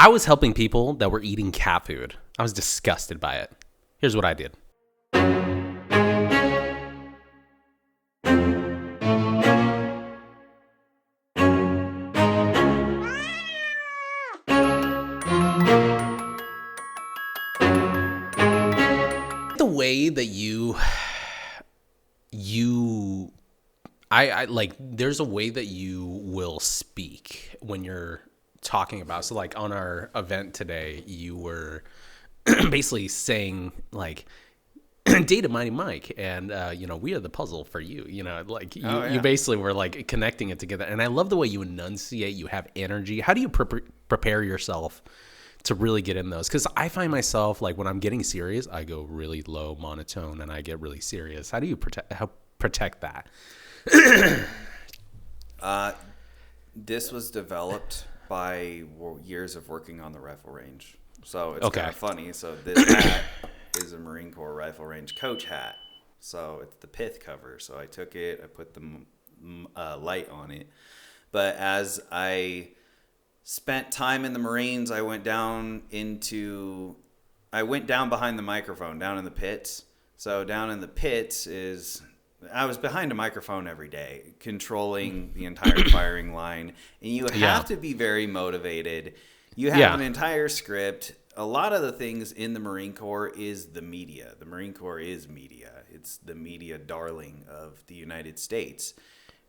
I was helping people that were eating cat food. I was disgusted by it. Here's what I did. The way that I like, there's a way that you will speak when you're talking about. So like on our event today, you were basically saying like, Data Mighty Mike, and we are the puzzle for you. Like you basically were like connecting it together. And I love the way you enunciate. You have energy. How do you prepare yourself to really get in those? Because I find myself like when I'm getting serious, I go really low monotone and I get really serious. How do you protect that? This was developed by years of working on the rifle range. So it's kind of funny. So this hat is a Marine Corps rifle range coach hat. So it's the pith cover. So I took it, I put the light on it. But as I spent time in the Marines, I went down behind the microphone, down in the pits. So down in the pits I was behind a microphone every day, controlling the entire firing line. And you have to be very motivated. You have an entire script. A lot of the things in the Marine Corps is the media. The Marine Corps is media. It's the media darling of the United States,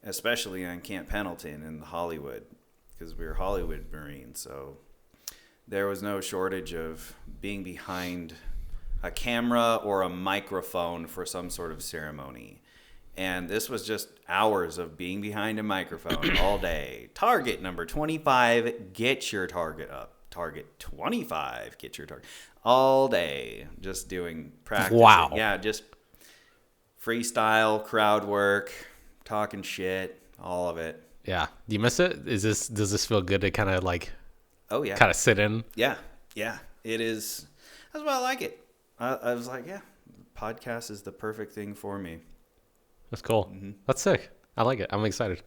especially on Camp Pendleton in Hollywood, because we were Hollywood Marines. So there was no shortage of being behind a camera or a microphone for some sort of ceremony. And this was just hours of being behind a microphone all day. Target number 25, get your target up. Target 25, get your target. All day, just doing practice. Wow. Yeah, just freestyle, crowd work, talking shit, all of it. Yeah. Do you miss it? Does this feel good to kind of like, kind of sit in? Yeah. It is. That's why I like it. I was like, podcast is the perfect thing for me. That's cool. Mm-hmm. That's sick. I like it. I'm excited.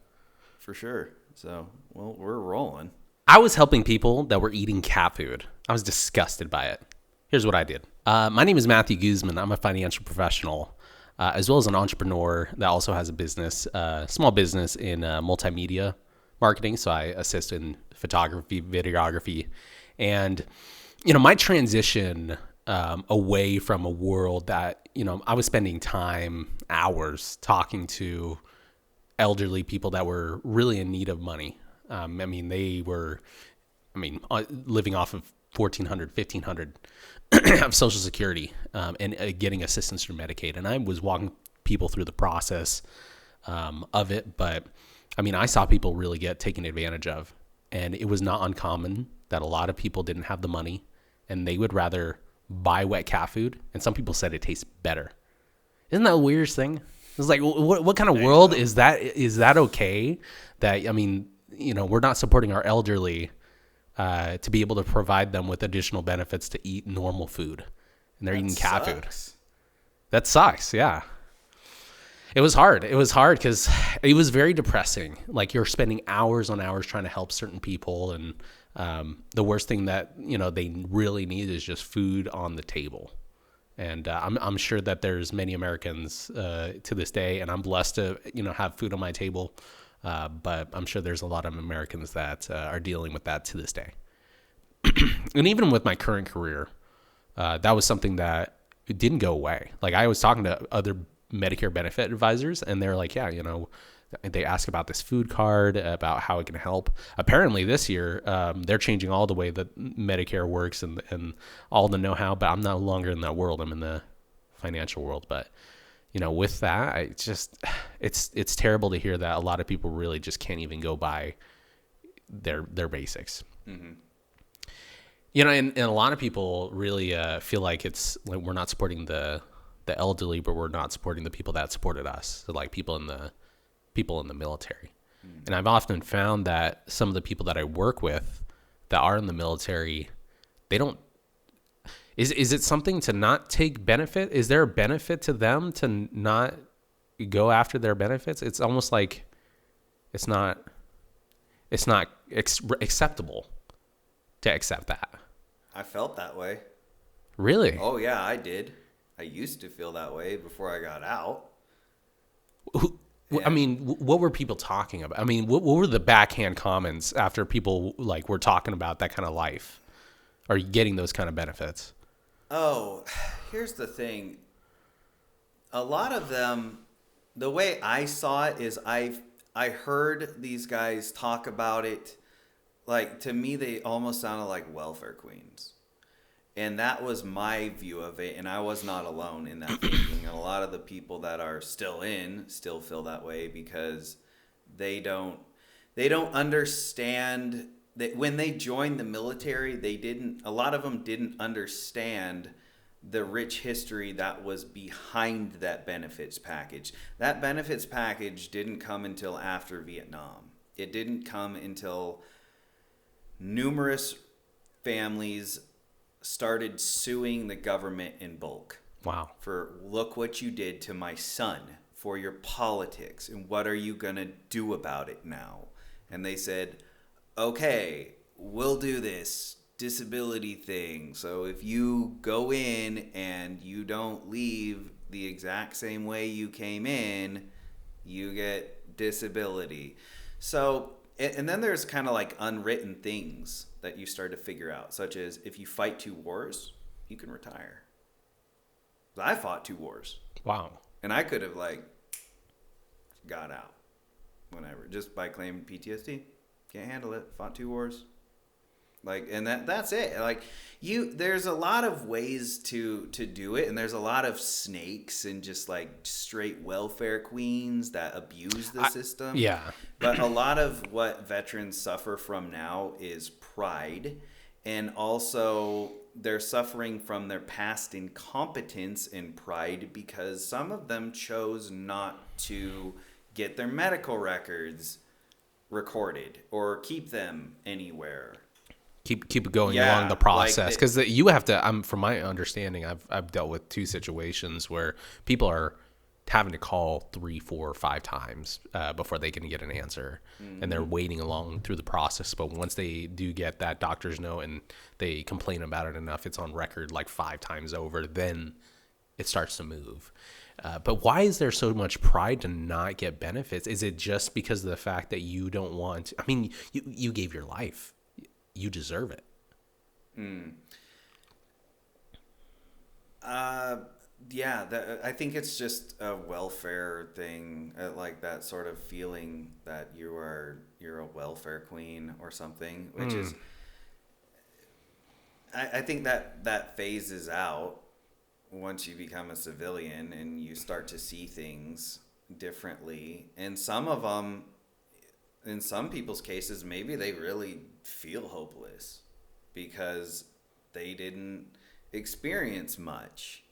For sure. So, well, we're rolling. I was helping people that were eating cat food. I was disgusted by it. Here's what I did. My name is Mathew Guzman. I'm a financial professional, as well as an entrepreneur that also has a business, small business in multimedia marketing. So I assist in photography, videography, and my transition away from a world that I was spending hours talking to elderly people that were really in need of money. They were living off of $1,400, $1,500 of Social Security and getting assistance through Medicaid. And I was walking people through the process of it. But, I saw people really get taken advantage of. And it was not uncommon that a lot of people didn't have the money and they would rather buy wet cat food. And some people said it tastes better. Isn't that the weirdest thing? It's like, what kind of world is that? Is that okay? That, we're not supporting our elderly to be able to provide them with additional benefits to eat normal food. And they're eating cat food. That sucks, yeah. It was hard. It was hard because it was very depressing. Like you're spending hours on hours trying to help certain people. And the worst thing that, they really need is just food on the table. And I'm sure that there's many Americans to this day, and I'm blessed to, have food on my table. But I'm sure there's a lot of Americans that are dealing with that to this day. And even with my current career, that was something that didn't go away. Like I was talking to other Medicare benefit advisors, and they're like, they ask about this food card, about how it can help. Apparently this year, they're changing all the way that Medicare works and all the know-how, but I'm no longer in that world. I'm in the financial world. But, with that, it's terrible to hear that a lot of people really just can't even go by their basics. Mm-hmm. And a lot of people really feel like it's like we're not supporting the elderly, but we're not supporting the people that supported us. So like people in the military. Mm. And I've often found that some of the people that I work with that are in the military, they don't, is it something to not take benefit? Is there a benefit to them to not go after their benefits? It's almost like it's not acceptable. to accept that? I felt that way. Really? Oh yeah, I did. I used to feel that way before I got out. I mean, what were people talking about? I mean, what were the backhand comments after people like were talking about that kind of life? Are you getting those kind of benefits? Oh, here's the thing. A lot of them, the way I saw it is I heard these guys talk about it. Like, to me, they almost sounded like welfare queens. And that was my view of it, and I was not alone in that thinking. And a lot of the people that are still feel that way because they don't understand that when they joined the military, a lot of them didn't understand the rich history that was behind that benefits package. That benefits package didn't come until after Vietnam. It didn't come until numerous families started suing the government in bulk. Wow. For look what you did to my son, for your politics, and what are you going to do about it now? And they said, okay, we'll do this disability thing. So if you go in and you don't leave the exact same way you came in, you get disability. So, and then there's kind of like unwritten things that you start to figure out, such as if you fight 2 wars, you can retire. I fought 2 wars. Wow. And I could have like got out whenever, just by claiming PTSD. Can't handle it. Fought 2 wars. Like, and that's it. Like, there's a lot of ways to do it, and there's a lot of snakes and just like straight welfare queens that abuse the system. Yeah. But a lot of what veterans suffer from now is pride, and also they're suffering from their past incompetence and pride because some of them chose not to get their medical records recorded or keep them anywhere. Keep it going along the process, because you have to. From my understanding, I've dealt with 2 situations where people are having to call 3, 4, 5 times before they can get an answer, and they're waiting along through the process. But once they do get that doctor's note and they complain about it enough, it's on record like 5 times over, then it starts to move. But why is there so much pride to not get benefits? Is it just because of the fact that you don't want? I mean, you gave your life. You deserve it. Yeah, I think it's just a welfare thing, like that sort of feeling that you're a welfare queen or something, which is, I think that phases out once you become a civilian and you start to see things differently. And some of them, in some people's cases, maybe they really feel hopeless because they didn't experience much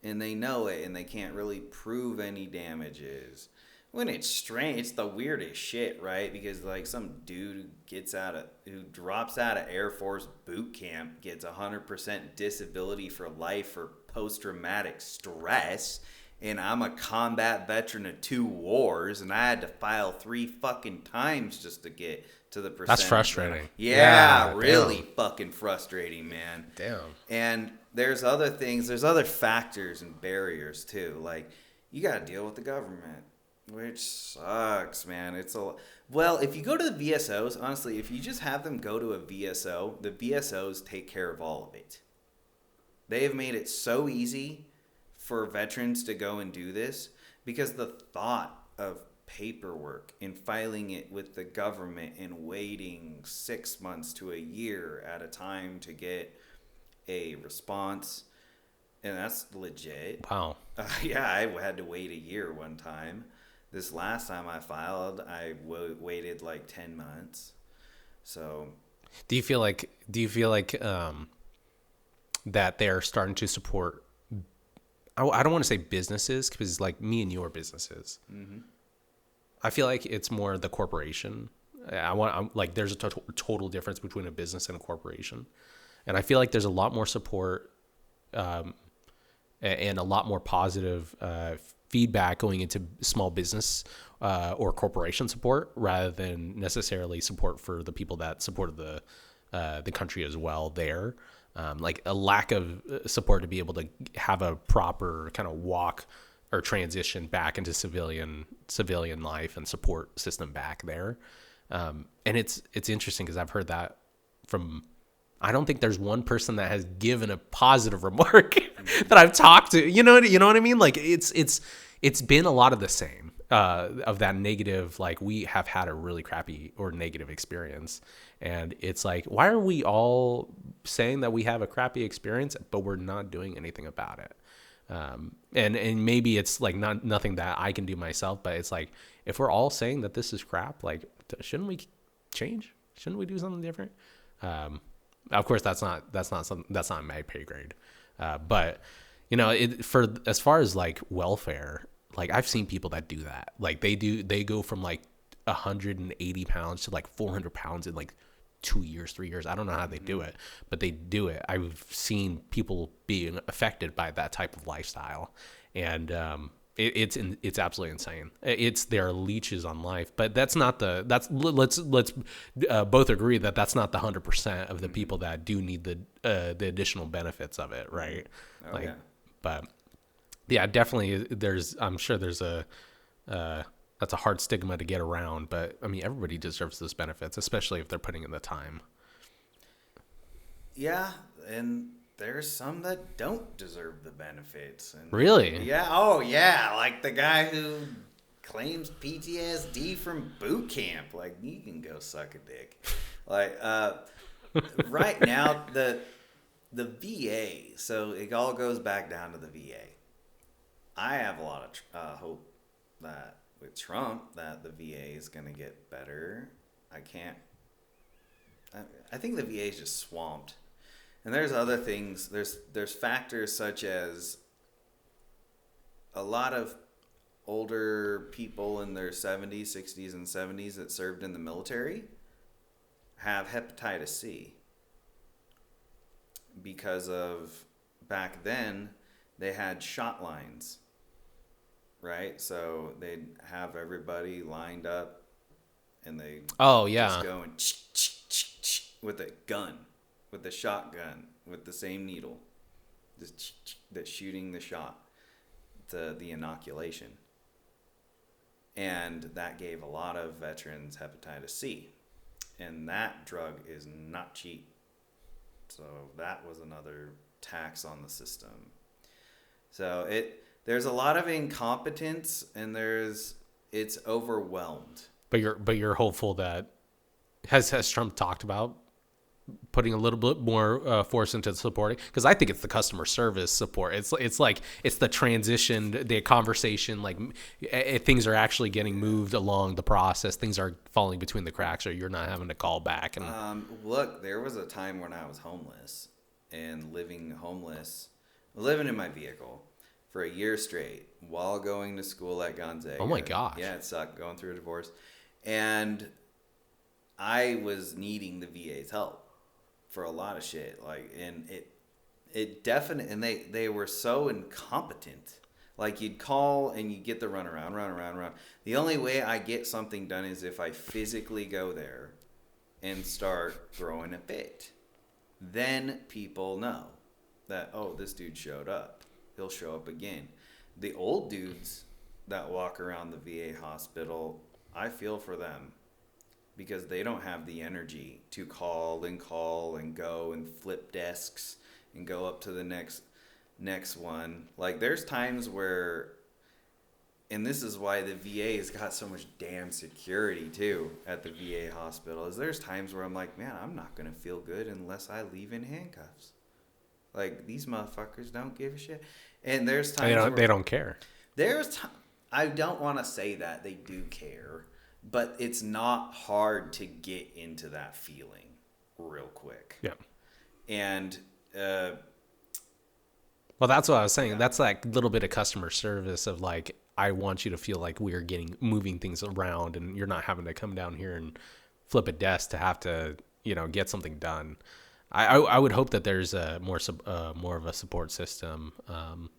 and they know it and they can't really prove any damages. When it's strange, it's the weirdest shit, right? Because like some dude who drops out of Air Force boot camp gets 100% disability for life for post-traumatic stress. And I'm a combat veteran of 2 wars, and I had to file 3 fucking times just to get to the percentage. That's frustrating. Yeah, really fucking frustrating, man. Damn. And there's other things, there's other factors and barriers too. Like, you got to deal with the government, which sucks, man. Well, if you go to the VSOs, honestly, if you just have them go to a VSO, the VSOs take care of all of it. They have made it so easy for veterans to go and do this because the thought of paperwork and filing it with the government and waiting 6 months to a year at a time to get a response, and that's legit. Wow. Yeah, I had to wait a year one time. This last time I filed, I waited like 10 months. So do you feel like that they're starting to support, I don't want to say businesses, because like me and you are businesses. Mm-hmm. I feel like it's more the corporation. I'm like, there's a total difference between a business and a corporation. And I feel like there's a lot more support and a lot more positive feedback going into small business or corporation support rather than necessarily support for the people that supported the country as well there. Like a lack of support to be able to have a proper kind of walk or transition back into civilian life and support system back there. And it's interesting because I've heard that from, I don't think there's one person that has given a positive remark that I've talked to. You know what I mean? Like it's been a lot of the same, of that negative. Like we have had a really crappy or negative experience, and it's like, why are we all saying that we have a crappy experience, but we're not doing anything about it? And maybe it's like nothing that I can do myself, but it's like, if we're all saying that this is crap, like shouldn't we change? Shouldn't we do something different? Of course, that's not my pay grade. But for as far as like welfare, like I've seen people that do that. Like they go from like 180 pounds to like 400 pounds in like 2 years, 3 years. I don't know how they do it, but they do it. I've seen people being affected by that type of lifestyle, and it's absolutely insane. It's their leeches on life, but let's both agree that that's not the 100% of the people that do need the additional benefits of it, right? Oh, yeah. But yeah, definitely. I'm sure there's that's a hard stigma to get around, but I mean, everybody deserves those benefits, especially if they're putting in the time. Yeah, and there's some that don't deserve the benefits. And really? Yeah. Oh, yeah. Like the guy who claims PTSD from boot camp. Like, you can go suck a dick. Like, right now, the VA. So it all goes back down to the VA. I have a lot of hope that with Trump that the VA is going to get better. I think the VA is just swamped. And there's other things. There's factors such as a lot of older people in their 70s, 60s, and 70s that served in the military have hepatitis C. Because of back then, they had shot lines, right? So they'd have everybody lined up, and they just go and with a gun, with a shotgun, with the same needle, just that's shooting the shot, the inoculation, and that gave a lot of veterans hepatitis C, and that drug is not cheap. So that was another tax on the system. So there's a lot of incompetence, and it's overwhelmed. But you're hopeful that has Trump talked about putting a little bit more force into supporting, because I think it's the customer service support. It's like it's the transition, the conversation, like things are actually getting moved along the process. Things are falling between the cracks, or you're not having to call back. And look, there was a time when I was homeless and living in my vehicle for a year straight while going to school at Gonzaga. Oh my gosh. Yeah, it sucked going through a divorce, and I was needing the VA's help for a lot of shit. Like, and it definitely, and they were so incompetent. Like, you'd call and you get the run around. The only way I get something done is if I physically go there and start throwing a fit. Then people know that, oh, this dude showed up. He'll show up again. The old dudes that walk around the VA hospital, I feel for them, because they don't have the energy to call and go and flip desks and go up to the next one. Like, there's times where, and this is why the VA has got so much damn security too at the VA hospital, is there's times where I'm like, man, I'm not going to feel good unless I leave in handcuffs. Like, these motherfuckers don't give a shit. And there's times they don't care. I don't want to say that they do care, but it's not hard to get into that feeling real quick. Yeah. And well, that's what I was saying. Yeah. That's like a little bit of customer service of like, I want you to feel like we're moving things around, and you're not having to come down here and flip a desk to have to, get something done. I would hope that there's more of a support system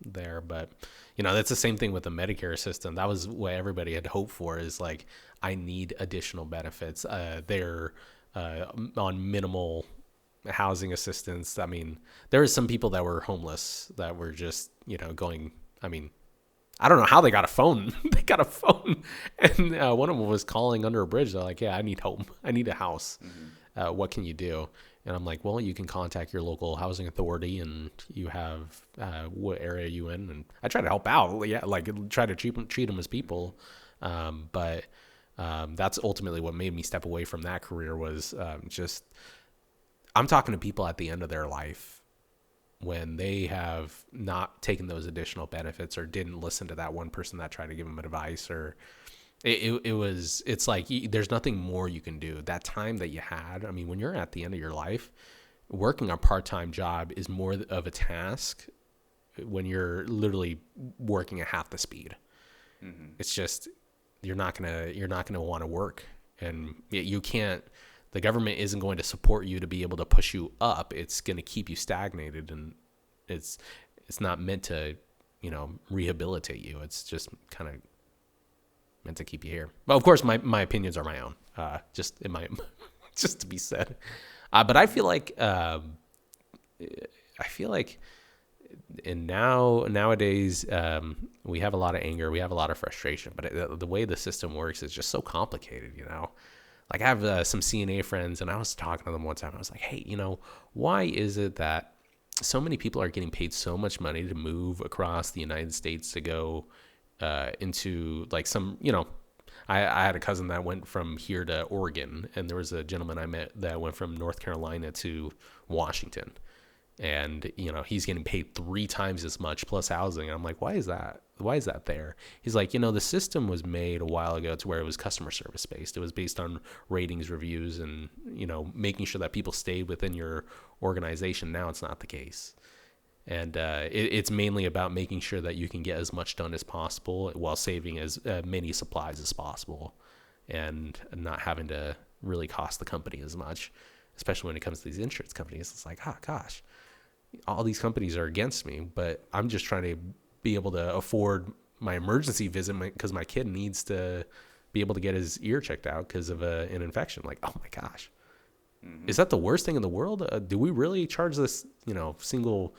there, but that's the same thing with the Medicare system. That was what everybody had hoped for, is like, I need additional benefits. They're on minimal housing assistance. I mean, there were some people that were homeless that were just, going, I mean, I don't know how they got a phone. They got a phone. And one of them was calling under a bridge. They're like, yeah, I need home. I need a house. What can you do? And I'm like, well, you can contact your local housing authority, and you have what area are you in? And I try to help out. Yeah, like try to treat them as people. But that's ultimately what made me step away from that career was just I'm talking to people at the end of their life when they have not taken those additional benefits or didn't listen to that one person that tried to give them advice, or it's like there's nothing more you can do. That time that you had, I mean, when you're at the end of your life, working a part-time job is more of a task when you're literally working at half the speed. It's just you're not gonna want to work, and you can't. The government isn't going to support you to be able to push you up. It's going to keep you stagnated, and it's not meant to, rehabilitate you. It's just kind of meant to keep you here. But of course, my opinions are my own. Just to be said. But I feel like nowadays we have a lot of anger, we have a lot of frustration, but the way the system works is just so complicated, Like I have some CNA friends, and I was talking to them one time. I was like, hey, why is it that so many people are getting paid so much money to move across the United States to go into like some, I had a cousin that went from here to Oregon, and there was a gentleman I met that went from North Carolina to Washington. And, he's getting paid 3 times as much plus housing. And I'm like, why is that? Why is that there? He's like, the system was made a while ago to where it was customer service based. It was based on ratings, reviews, and, making sure that people stayed within your organization. Now it's not the case. And it's mainly about making sure that you can get as much done as possible while saving as many supplies as possible and not having to really cost the company as much, especially when it comes to these insurance companies. It's like, oh, gosh. All these companies are against me, but I'm just trying to be able to afford my emergency visit because my kid needs to be able to get his ear checked out because of an infection. Like, oh my gosh, is that the worst thing in the world? Do we really charge this, single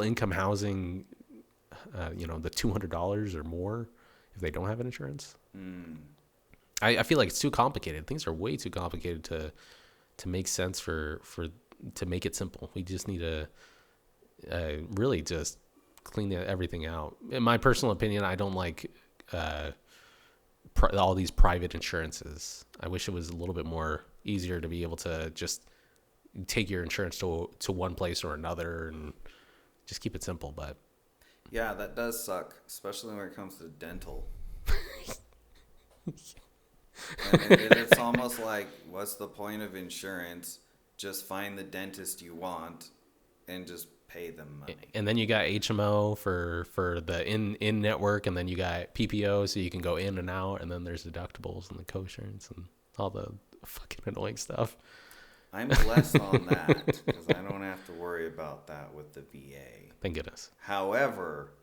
income housing, the $200 or more if they don't have an insurance? I feel like it's too complicated. Things are way too complicated to make sense to make it simple. We just need to really just clean everything out. In my personal opinion, I don't like all these private insurances. I wish it was a little bit more easier to be able to just take your insurance to one place or another and just keep it simple. But yeah, that does suck, especially when it comes to dental. It's almost like, what's the point of insurance? Just find the dentist you want and just pay them money. And then you got HMO for the in network, and then you got PPO so you can go in and out, and then there's deductibles and the co-insurance and all the fucking annoying stuff. I'm blessed on that because I don't have to worry about that with the VA. Thank goodness. However,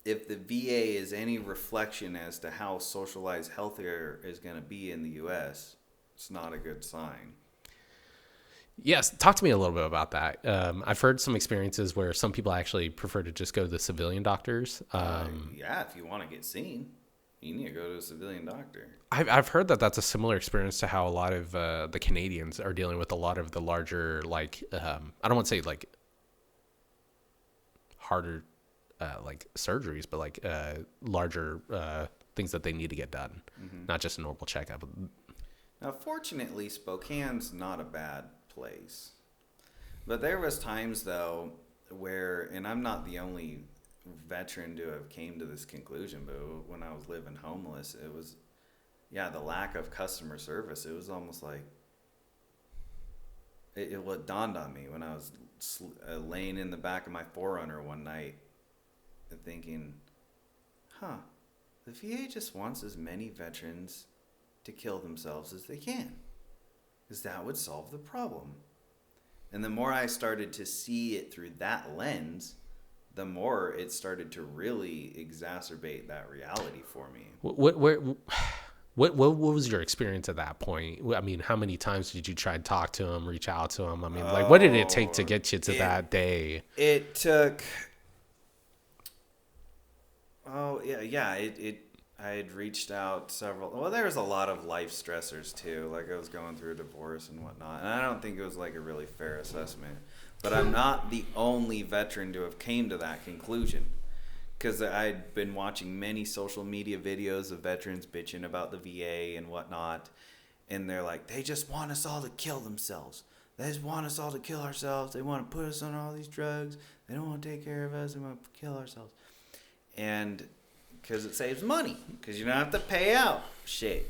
if the VA is any reflection as to how socialized healthcare is going to be in the U.S., it's not a good sign. Yes, talk to me a little bit about that. I've heard some experiences where some people actually prefer to just go to the civilian doctors. Yeah, if you want to get seen, you need to go to a civilian doctor. I've heard that that's a similar experience to how a lot of the Canadians are dealing with a lot of the larger, like, I don't want to say like harder like surgeries, but like larger things that they need to get done, not just a normal checkup. Now, fortunately, Spokane's not a bad place. But there was times, though, where, and I'm not the only veteran to have came to this conclusion, but when I was living homeless, it was, the lack of customer service. It was almost like, it dawned on me when I was laying in the back of my 4Runner one night thinking, the VA just wants as many veterans to kill themselves as they can, because that would solve the problem. And the more I started to see it through that lens, the more it started to really exacerbate that reality for me. What was your experience at that point? I mean, how many times did you try to talk to him, reach out to him? I mean, like, what did it take to get you to that day? It took. Oh yeah. I had reached out several. Well, there was a lot of life stressors too. Like I was going through a divorce and whatnot, and I don't think it was like a really fair assessment. But I'm not the only veteran to have came to that conclusion, because I'd been watching many social media videos of veterans bitching about the VA and whatnot, and they're like, they just want us all to kill themselves. They just want us all to kill ourselves. They want to put us on all these drugs. They don't want to take care of us. They want to kill ourselves. And because it saves money, because you don't have to pay out shit.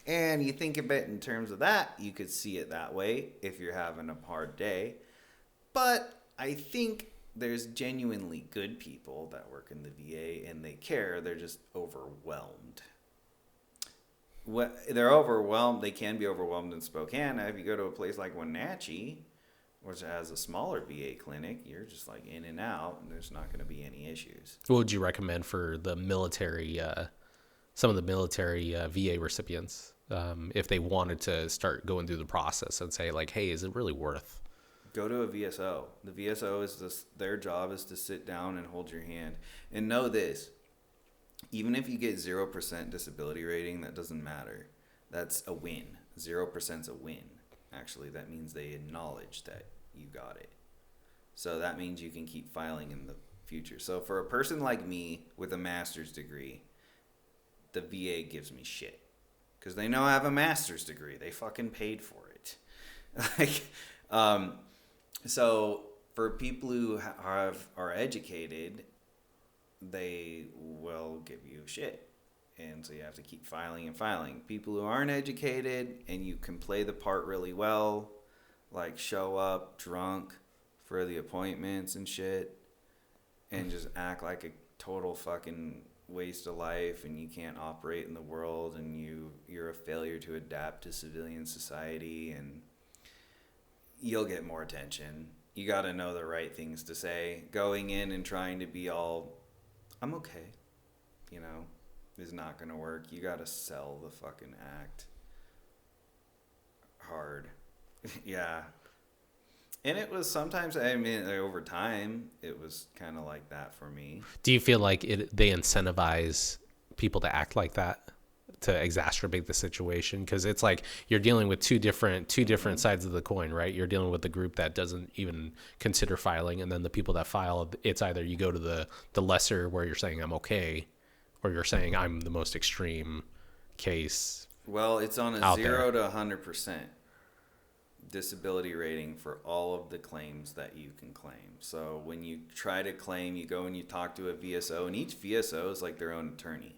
And you think of it in terms of that, you could see it that way if you're having a hard day. But I think there's genuinely good people that work in the VA and they care. They're just overwhelmed. They're overwhelmed. They can be overwhelmed in Spokane. If you go to a place like Wenatchee, which has a smaller VA clinic, you're just like in and out, and there's not going to be any issues. What would you recommend for the military, some of the military VA recipients, if they wanted to start going through the process and say like, hey, is it really worth? Go to a VSO. The VSO is their job is to sit down and hold your hand. And know this, even if you get 0% disability rating, that doesn't matter. That's a win. 0% is a win. Actually, that means they acknowledge that you got it. So that means you can keep filing in the future. So for a person like me with a master's degree, the VA gives me shit. Because they know I have a master's degree. They fucking paid for it. So for people who are educated, they will give you shit. And so you have to keep filing and filing. People who aren't educated and you can play the part really well, like show up drunk for the appointments and shit, and just act like a total fucking waste of life, and you can't operate in the world, and you're a failure to adapt to civilian society, and you'll get more attention. You got to know the right things to say. Going in and trying to be all, I'm okay, is not going to work. You got to sell the fucking act hard. Yeah. And it was sometimes, over time, it was kind of like that for me. Do you feel like they incentivize people to act like that, to exacerbate the situation? Because it's like you're dealing with two different sides of the coin, right? You're dealing with the group that doesn't even consider filing, and then the people that file. It's either you go to the lesser where you're saying I'm okay, or you're saying I'm the most extreme case. Well, it's on a 0 to 100% disability rating for all of the claims that you can claim. So when you try to claim, you go and you talk to a VSO, and each VSO is like their own attorney.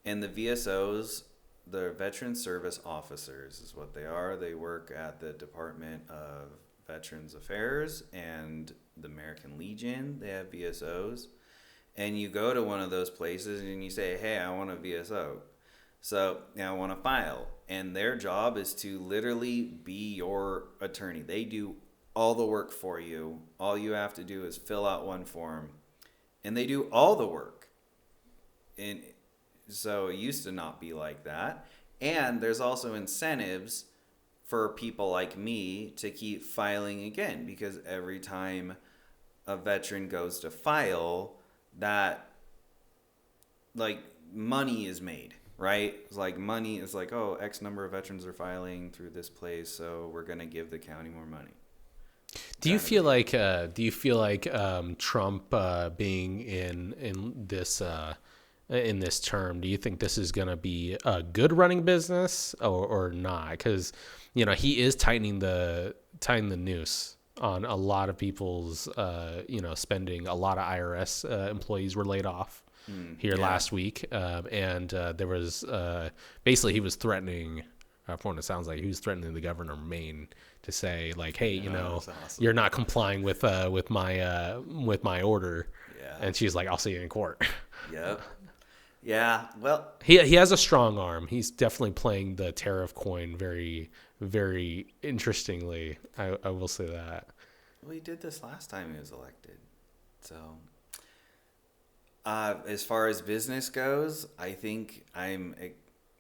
And the VSOs, the Veteran Service Officers is what they are. They work at the Department of Veterans Affairs and the American Legion. They have VSOs. And you go to one of those places and you say, hey, I want a VSO. So now I want to file. And their job is to literally be your attorney. They do all the work for you. All you have to do is fill out one form. And they do all the work. And so it used to not be like that. And there's also incentives for people like me to keep filing again. Because every time a veteran goes to file, that, like, money is made. Right? It's like money is like, oh, X number of veterans are filing through this place, so we're gonna give the county more money. Do you feel like Trump being in this term? Do you think this is gonna be a good running business or not? Because he is tightening the noose on a lot of people's spending. A lot of IRS employees were laid off last week, and there was basically he was threatening, from what it sounds like, he was threatening the governor of Maine to say like, hey, awesome. You're not complying with my order. Yeah. And she's like, I'll see you in court. Yep. Yeah. Well, he has a strong arm. He's definitely playing the tariff coin very, very interestingly. I will say that. Well, he did this last time he was elected, so. As far as business goes, I think I'm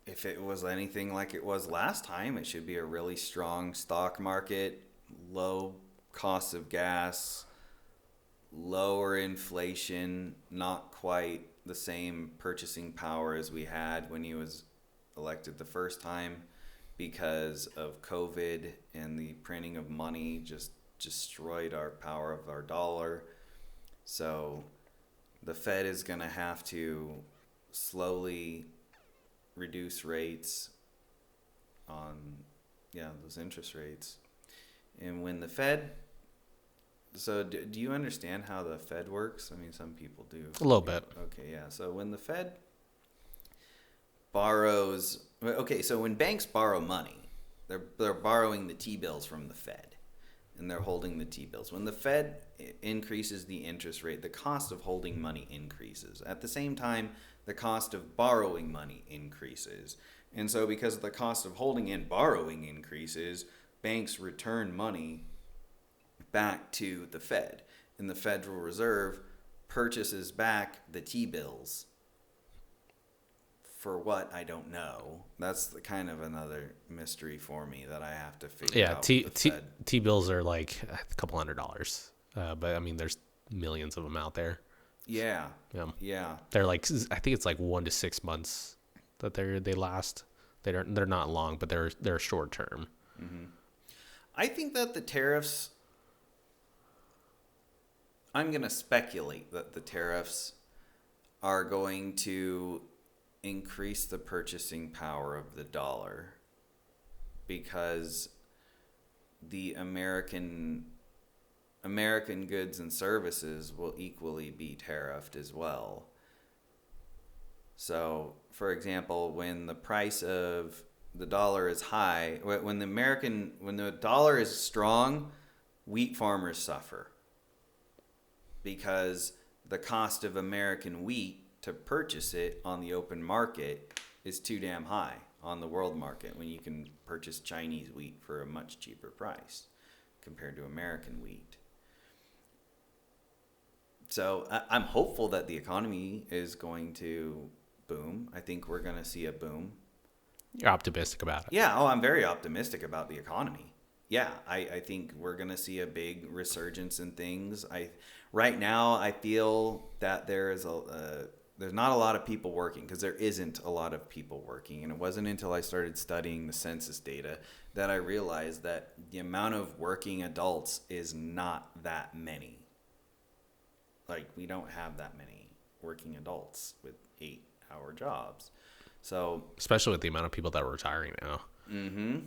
if it was anything like it was last time, it should be a really strong stock market, low cost of gas, lower inflation, not quite the same purchasing power as we had when he was elected the first time because of COVID and the printing of money just destroyed our power of our dollar. So the Fed is going to have to slowly reduce rates on, those interest rates. And when the Fed, so do you understand how the Fed works? I mean, some people do. A little bit. Okay, yeah. So when the Fed borrows, okay, so when banks borrow money, they're borrowing the T-bills from the Fed, and they're holding the T-bills. When the Fed increases the interest rate, the cost of holding money increases. At the same time, the cost of borrowing money increases. And so because the cost of holding and borrowing increases, banks return money back to the Fed. And the Federal Reserve purchases back the T-bills. For what, I don't know. That's kind of another mystery for me that I have to figure out. Yeah, T-bills are like a couple $100. But I mean, there's millions of them out there. Yeah. They're like, I think it's like 1 to 6 months that they last. They're not long, but they're short term. Mm-hmm. I think that the tariffs, I'm going to speculate that the tariffs are going to increase the purchasing power of the dollar because the American goods and services will equally be tariffed as well. So, for example, when the price of the dollar is high, when the dollar is strong, wheat farmers suffer because the cost of American wheat to purchase it on the open market is too damn high on the world market when you can purchase Chinese wheat for a much cheaper price compared to American wheat. So I'm hopeful that the economy is going to boom. I think we're going to see a boom. You're optimistic about it. Yeah. Oh, I'm very optimistic about the economy. Yeah, I think we're going to see a big resurgence in things. Right now, I feel that there's not a lot of people working because there isn't a lot of people working. And it wasn't until I started studying the census data that I realized that the amount of working adults is not that many. Like, we don't have that many working adults with 8-hour jobs. So, especially with the amount of people that are retiring now. Mm-hmm.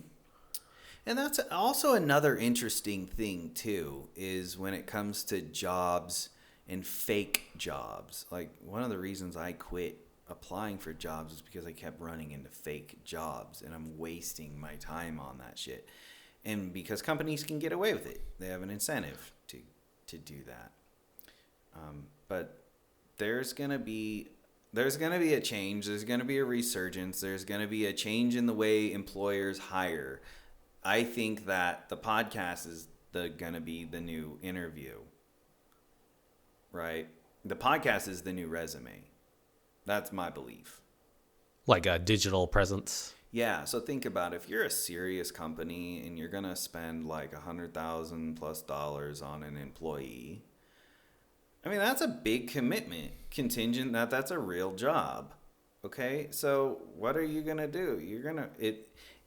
And that's also another interesting thing, too, is when it comes to jobs and fake jobs. Like, one of the reasons I quit applying for jobs is because I kept running into fake jobs, and I'm wasting my time on that shit. And because companies can get away with it, they have an incentive to do that. But there's gonna be a change. There's gonna be a resurgence. There's gonna be a change in the way employers hire. I think that the podcast is gonna be the new interview. Right? The podcast is the new resume. That's my belief. Like a digital presence? Yeah. So think about it. If you're a serious company and you're going to spend like $100,000+ on an employee, I mean, that's a big commitment contingent that's a real job. Okay. So what are you going to do?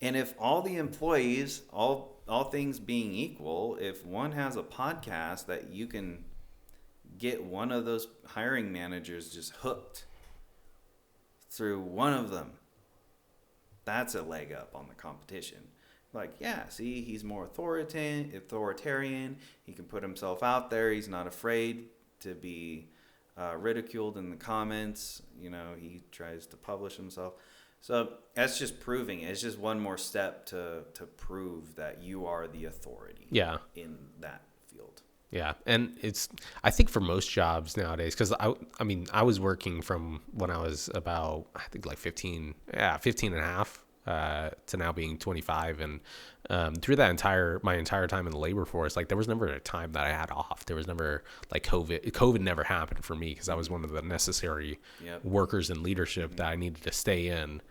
And if all the employees, all things being equal, if one has a podcast that you can get one of those hiring managers just hooked through one of them, that's a leg up on the competition. Like, yeah, see, he's more authoritarian. He can put himself out there. He's not afraid to be ridiculed in the comments. He tries to publish himself. So that's just proving it. It's just one more step to prove that you are the authority. Yeah. In that field. Yeah, and I think for most jobs nowadays, because I was working from when I was about, I think like 15 and a half to now being 25. And through my entire time in the labor force, like there was never a time that I had off. There was never like COVID never happened for me because I was one of the necessary workers in leadership that I needed to stay in.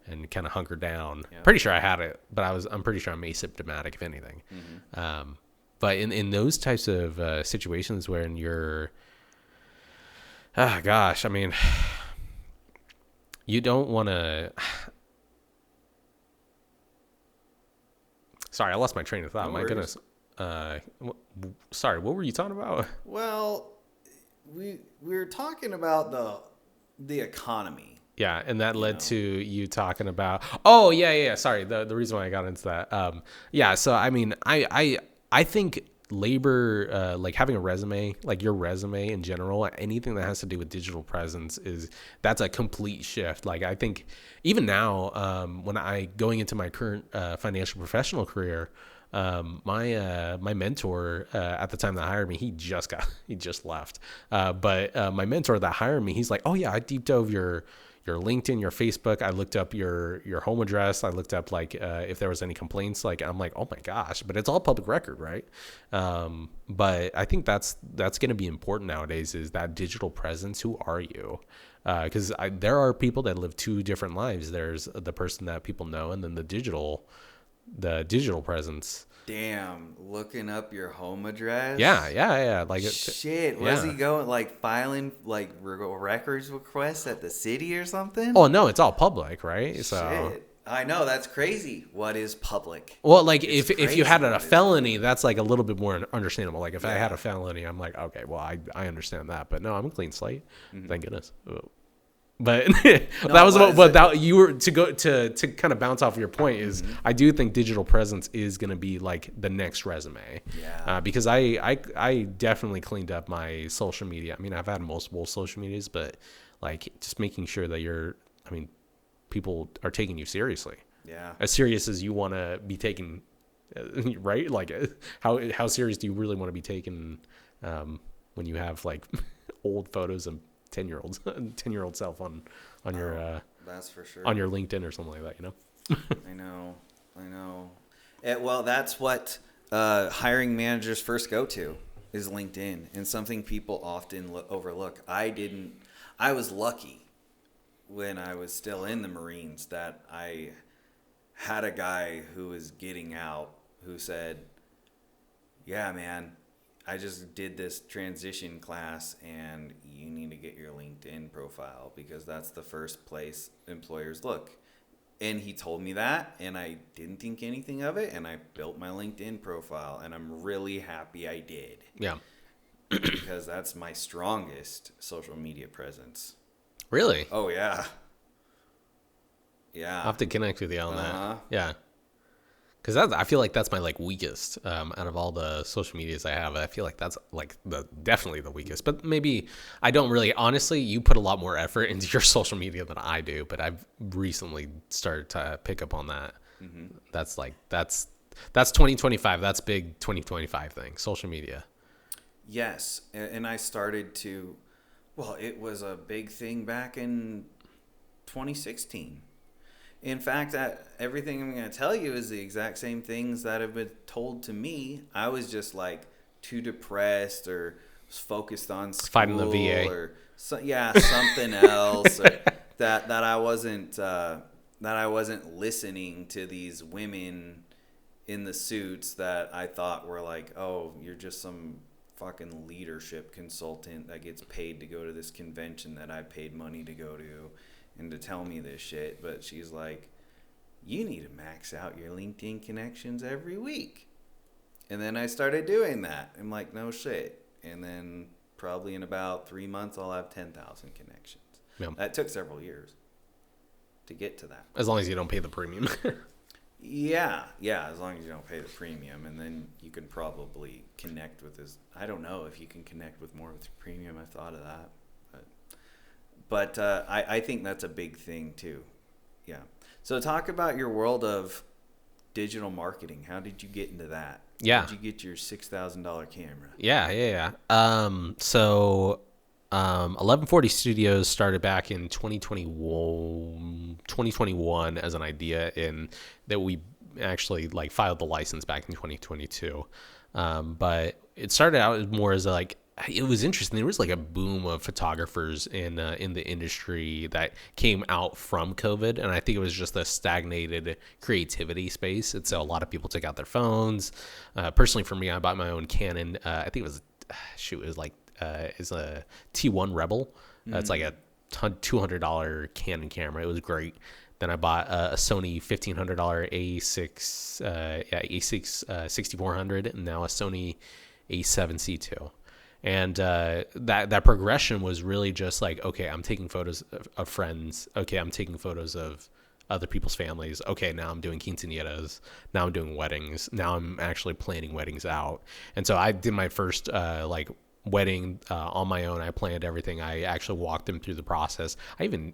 and kind of hunker down. Yeah. Pretty sure I had it, but I'm pretty sure I'm asymptomatic, if anything. But in those types of situations when you're, gosh, I mean, you don't want to. Sorry, I lost my train of thought. No My worries. goodness. Sorry, what were you talking about? Well, we were talking about the economy. Yeah, and that led to you talking about. Oh yeah. Sorry, the reason why I got into that. Yeah, so I mean, I think labor, like having a resume, like your resume in general, anything that has to do with digital presence that's a complete shift. Like I think even now, when I going into my current financial professional career. My mentor at the time that hired me, he just left. But my mentor that hired me, he's like, oh yeah, I deep dove your LinkedIn, your Facebook. I looked up your home address. I looked up like if there was any complaints. Like I'm like, oh my gosh, but it's all public record, right? But I think that's going to be important nowadays. Is that digital presence? Who are you? Because there are people that live two different lives. There's the person that people know, and then the digital presence. Damn, looking up your home address. Yeah. Like shit, was he going like filing like records requests at the city or something? Oh no, it's all public, right? So shit. I know, that's crazy. What is public? Well, like if you had a felony, that's like a little bit more understandable. Like if I had a felony, I'm like, okay, well I understand that, but no, I'm a clean slate. Thank goodness. But that was what that you were to go to kind of bounce off your point is I do think digital presence is going to be like the next resume. Yeah. Because I definitely cleaned up my social media. I mean, I've had multiple social medias, but like just making sure that people are taking you seriously. Yeah. As serious as you want to be taken, right? Like how serious do you really want to be taken when you have like old photos of 10-year-old self on your that's for sure on your LinkedIn or something like that, you know? I know. Well, that's what hiring managers first go to is LinkedIn, and something people often overlook. I was lucky when I was still in the Marines that I had a guy who was getting out who said, yeah, man, I just did this transition class and you need to get your LinkedIn profile because that's the first place employers look. And he told me that and I didn't think anything of it and I built my LinkedIn profile and I'm really happy I did. Yeah. Because that's my strongest social media presence. Really? Oh, yeah. Yeah. I'll have to connect with you on that. Yeah. Because I feel like that's my like weakest out of all the social medias I have. I feel like that's like definitely the weakest. But maybe I don't really. Honestly, you put a lot more effort into your social media than I do. But I've recently started to pick up on that. That's 2025. That's big 2025 thing. Social media. Yes, and I started to. Well, it was a big thing back in 2016. In fact, everything I'm going to tell you is the exact same things that have been told to me. I was just like too depressed or was focused on school fighting the VA or something else, or that I wasn't listening to these women in the suits that I thought were like, oh, you're just some fucking leadership consultant that gets paid to go to this convention that I paid money to go to. And to tell me this shit, but she's like, you need to max out your LinkedIn connections every week. And then I started doing that. I'm like, no shit. And then probably in about 3 months, I'll have 10,000 connections. Yep. That took several years to get to that. As long as you don't pay the premium. Yeah, as long as you don't pay the premium. And then you can probably connect with this. I don't know if you can connect with more with the premium. I thought of that. But I think that's a big thing too. Yeah. So talk about your world of digital marketing. How did you get into that? Yeah. How did you get your $6,000 camera? Yeah. So 1140 Studios started back in 2021 as an idea that we actually like filed the license back in 2022. But it started out more as like it was interesting. There was like a boom of photographers in the industry that came out from COVID, and I think it was just a stagnated creativity space. And so a lot of people took out their phones. Personally, for me, I bought my own Canon. I think it was it's a T1 Rebel. It's like a $200 Canon camera. It was great. Then I bought a Sony $1,500 A6 6400, and now a Sony A7C2. And that progression was really just like, okay, I'm taking photos of friends. Okay, I'm taking photos of other people's families. Okay, now I'm doing quinceañeras. Now I'm doing weddings. Now I'm actually planning weddings out. And so I did my first wedding on my own. I planned everything. I actually walked them through the process. I even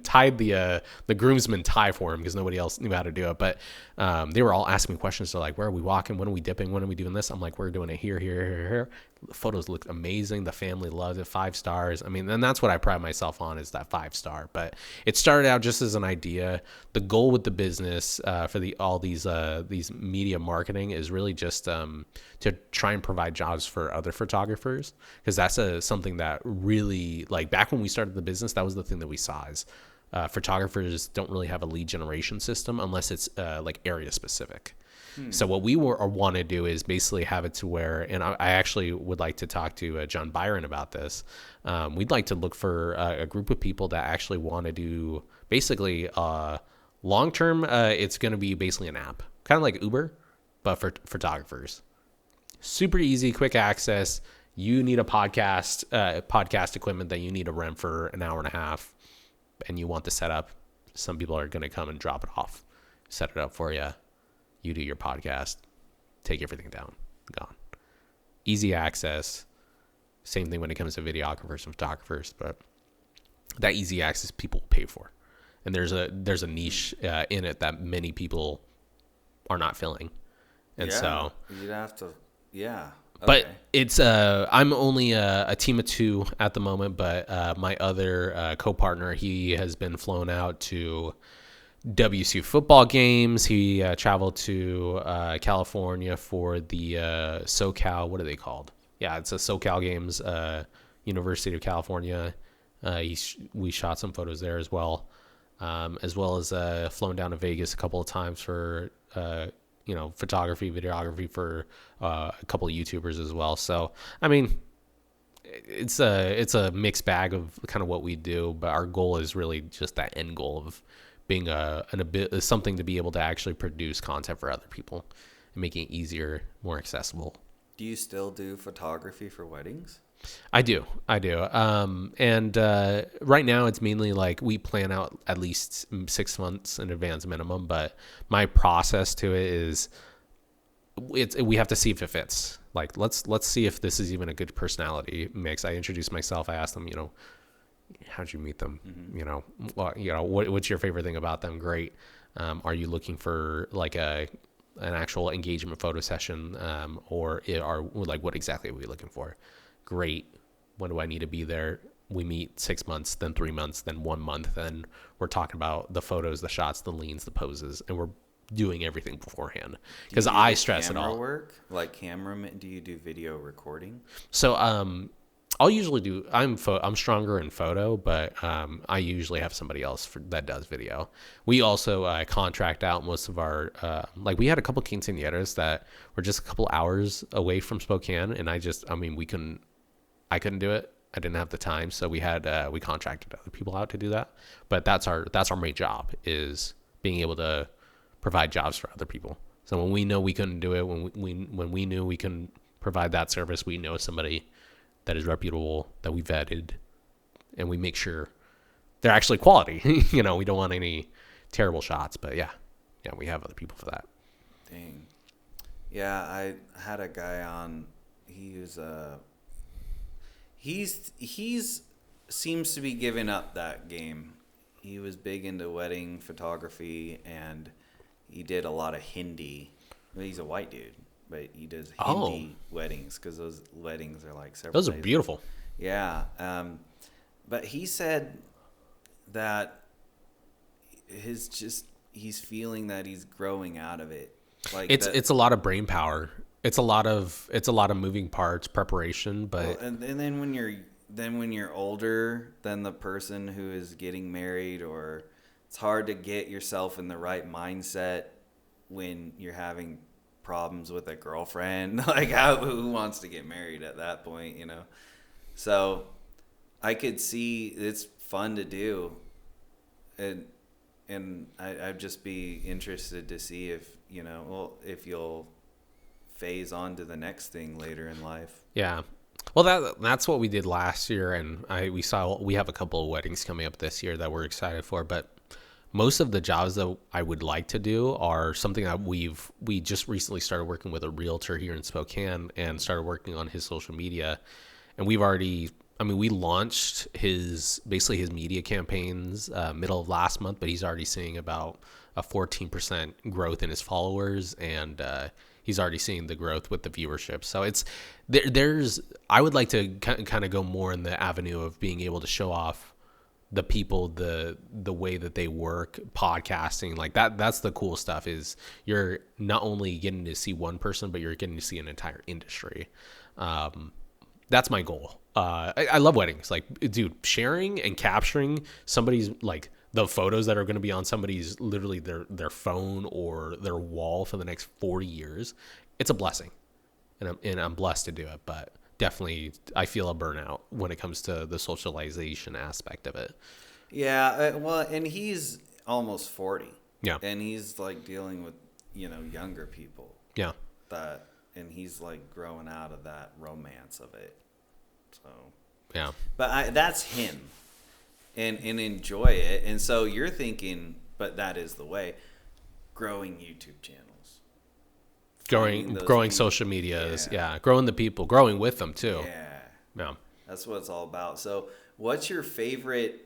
tied the groomsmen tie for him because nobody else knew how to do it. But they were all asking me questions. They're like, where are we walking? When are we dipping? When are we doing this? I'm like, we're doing it here, here, here, here. The photos looked amazing. The family loved it. 5 stars. I mean, and that's what I pride myself on, is that 5-star. But it started out just as an idea. The goal with the business for all these media marketing is really just to try and provide jobs for other photographers, because that's something that really, like, back when we started the business, that was the thing that we saw is photographers don't really have a lead generation system unless it's like area specific. So what we want to do is basically have it to where, and I actually would like to talk to John Byron about this. We'd like to look for a group of people that actually want to do basically long term. It's going to be basically an app, kind of like Uber, but for photographers. Super easy, quick access. You need a podcast equipment that you need to rent for an hour and a half, and you want the setup. Some people are going to come and drop it off, set it up for you. You do your podcast, take everything down, gone. Easy access. Same thing when it comes to videographers and photographers, but that easy access people pay for, and there's a niche in it that many people are not filling, and so you'd have to, yeah. But it's I'm only a team of 2 at the moment, but my other co-partner, he has been flown out to WSU football games. He traveled to California for the SoCal. What are they called? Yeah, it's a SoCal games, University of California. We shot some photos there as well as flown down to Vegas a couple of times for photography, videography for a couple of YouTubers as well. So I mean, it's a mixed bag of kind of what we do, but our goal is really just that end goal of being something to be able to actually produce content for other people and making it easier, more accessible. Do you still do photography for weddings? I do. And right now it's mainly like we plan out at least 6 months in advance minimum, but my process to it is we have to see if it fits. Like, let's see if this is even a good personality mix. I introduced myself. I asked them, how'd you meet them? Mm-hmm. What's your favorite thing about them? Great. Are you looking for like an actual engagement photo session? Or what exactly are we looking for? Great. When do I need to be there? We meet 6 months, then 3 months, then 1 month. Then we're talking about the photos, the shots, the leans, the poses, and we're doing everything beforehand, because I stress it all. Work like cameraman? Do you do video recording? So I'll usually do. I'm stronger in photo, but I usually have somebody else that does video. We also contract out most of our we had a couple quinceañeras that were just a couple hours away from Spokane, and I couldn't do it. I didn't have the time, so we contracted other people out to do that. But that's our main job, is being able to provide jobs for other people. So when we know we couldn't do it, when we knew we couldn't provide that service, we know somebody that is reputable, that we vetted, and we make sure they're actually quality. We don't want any terrible shots, but yeah, we have other people for that. Dang. Yeah, I had a guy on. He's seems to be giving up that game. He was big into wedding photography, and he did a lot of Hindi. He's a white dude, but he does Hindi weddings, because those weddings are like several days. Those are beautiful. Yeah. But he said that he's feeling that he's growing out of it. Like it's a lot of brain power. It's a lot of moving parts, preparation, Well, but and then when you're older than the person who is getting married, or it's hard to get yourself in the right mindset when you're having problems with a girlfriend. Like, who wants to get married at that point, you know? So I could see it's fun to do, and I'd just be interested to see if, you know, well, if you'll phase on to the next thing later in life. yeah. Well, that's what we did last year, and we have a couple of weddings coming up this year that we're excited for. But most of the jobs that I would like to do are something that we just recently started working with a realtor here in Spokane and started working on his social media, and we've already. I mean, we launched his media campaigns middle of last month, but he's already seeing about a 14% growth in his followers, and he's already seeing the growth with the viewership. So there's I would like to kind of go more in the avenue of being able to show off the people, the way that they work, podcasting, like that's the cool stuff. Is you're not only getting to see one person, but you're getting to see an entire industry. That's my goal. I love weddings. Like, dude, sharing and capturing somebody's, like, the photos that are going to be on somebody's literally their phone or their wall for the next 40 years. It's a blessing, and I'm blessed to do it. But definitely, I feel a burnout when it comes to the socialization aspect of it. Yeah, well, and he's almost 40. Yeah, And he's like dealing with, you know, younger people. yeah, And he's like growing out of that romance of it. So, yeah. but that's him, and enjoy it. And so you're thinking, but that is the way. Growing YouTube channels, Growing social medias, yeah. Growing the people, growing with them too. Yeah. That's what it's all about. So, what's your favorite?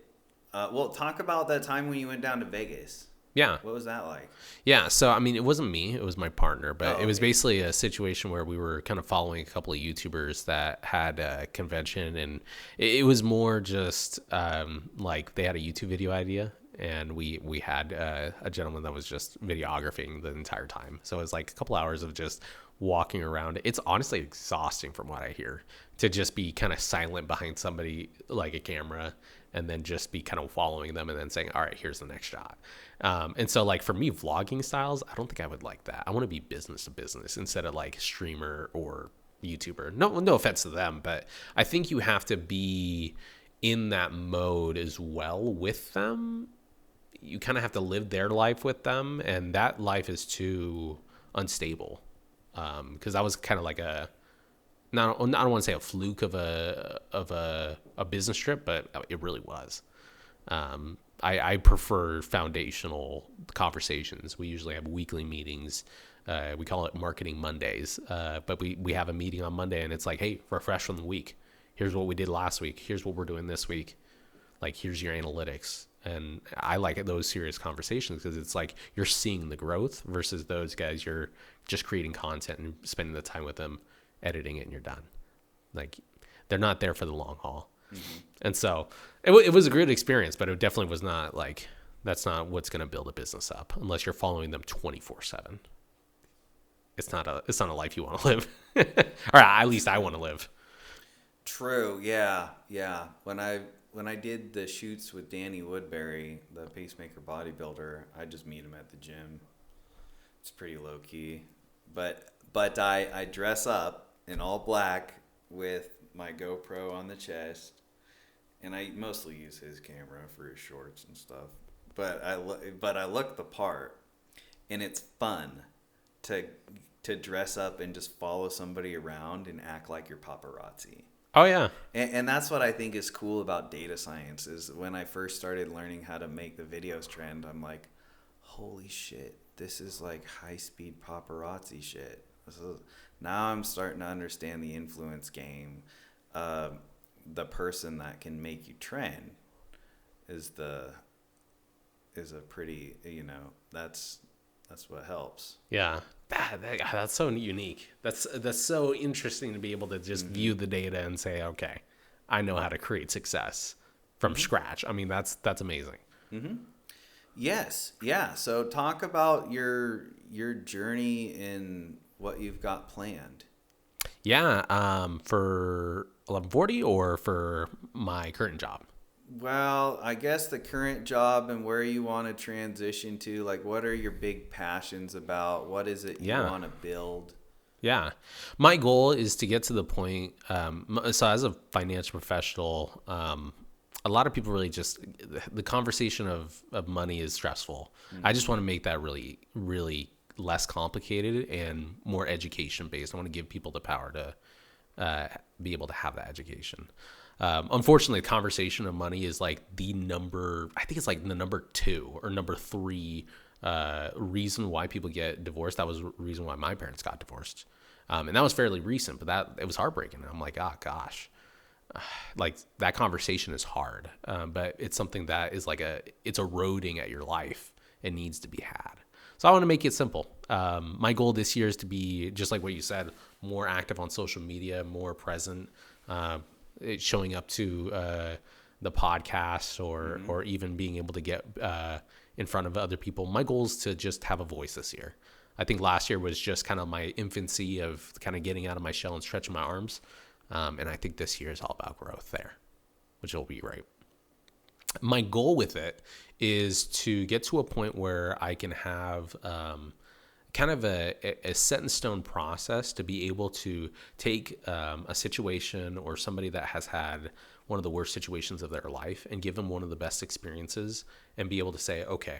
Well, talk about that time when you went down to Vegas. Yeah. What was that like? Yeah. So, I mean, it wasn't me, it was my partner, but Oh, it was okay. basically a situation where we were kind of following a couple of YouTubers that had a convention, and it was more just like they had a YouTube video idea, and we had a gentleman that was just videographing the entire time. So it was like a couple hours of just walking around. It's honestly exhausting from what I hear to just be kind of silent behind somebody like a camera, and then just be kind of following them and then saying, all right, here's the next shot. And so, like, for me, vlogging styles, I don't think I would like that. I want to be business to business instead of like streamer or YouTuber. No offense to them, but I think you have to be in that mode as well with them. You kind of have to live their life with them, and that life is too unstable. Because that was kind of like I don't want to say a fluke of a business trip, but it really was. I prefer foundational conversations. We usually have weekly meetings. We call it Marketing Mondays. But we have a meeting on Monday, and it's like, hey, refresh from the week. Here's what we did last week. Here's what we're doing this week. Like, here's your analytics. And I like those serious conversations because it's like you're seeing the growth versus those guys. You're just creating content and spending the time with them, editing it, and you're done. Like, they're not there for the long haul. Mm-hmm. And so it was a great experience, but it definitely was not like, that's not what's going to build a business up unless you're following them 24/7. It's not a life you want to live, or at least I want to live. True. Yeah. When I did the shoots with Danny Woodbury, the pacemaker bodybuilder, I just meet him at the gym. It's pretty low key, but I dress up in all black with my GoPro on the chest, and I mostly use his camera for his shorts and stuff. But I look the part, and it's fun to dress up and just follow somebody around and act like you're paparazzi. Oh yeah. And that's what I think is cool about data science. Is when I first started learning how to make the videos trend, I'm like, holy shit, this is like high speed paparazzi shit. Now I'm starting to understand the influence game. The person that can make you trend is a pretty, you know, that's what helps. Yeah. That's so unique. That's so interesting to be able to just view the data and say, okay, I know how to create success from scratch. I mean, that's amazing. Mm-hmm. Yes. Yeah. So talk about your journey in what you've got planned. Yeah, for 1140 or for my current job? Well, I guess the current job and where you want to transition to, like, what are your big passions about? What is it you want to build? Yeah. My goal is to get to the point. So as a financial professional, a lot of people really just, the conversation of money is stressful. Mm-hmm. I just want to make that really, really less complicated and more education based. I want to give people the power to be able to have that education. Unfortunately, the conversation of money is like I think it's like the number 2 or number 3 reason why people get divorced. That was the reason why my parents got divorced. And that was fairly recent, but it was heartbreaking. I'm like, oh gosh, like that conversation is hard. But it's something that is it's eroding at your life and needs to be had. So I want to make it simple. My goal this year is to be, just like what you said, more active on social media, more present, showing up to the podcast or even being able to get in front of other people. My goal is to just have a voice this year. I think last year was just kind of my infancy of kind of getting out of my shell and stretching my arms. And I think this year is all about growth there, which will be great. My goal with it is to get to a point where I can have kind of a set in stone process to be able to take a situation or somebody that has had one of the worst situations of their life and give them one of the best experiences and be able to say, okay,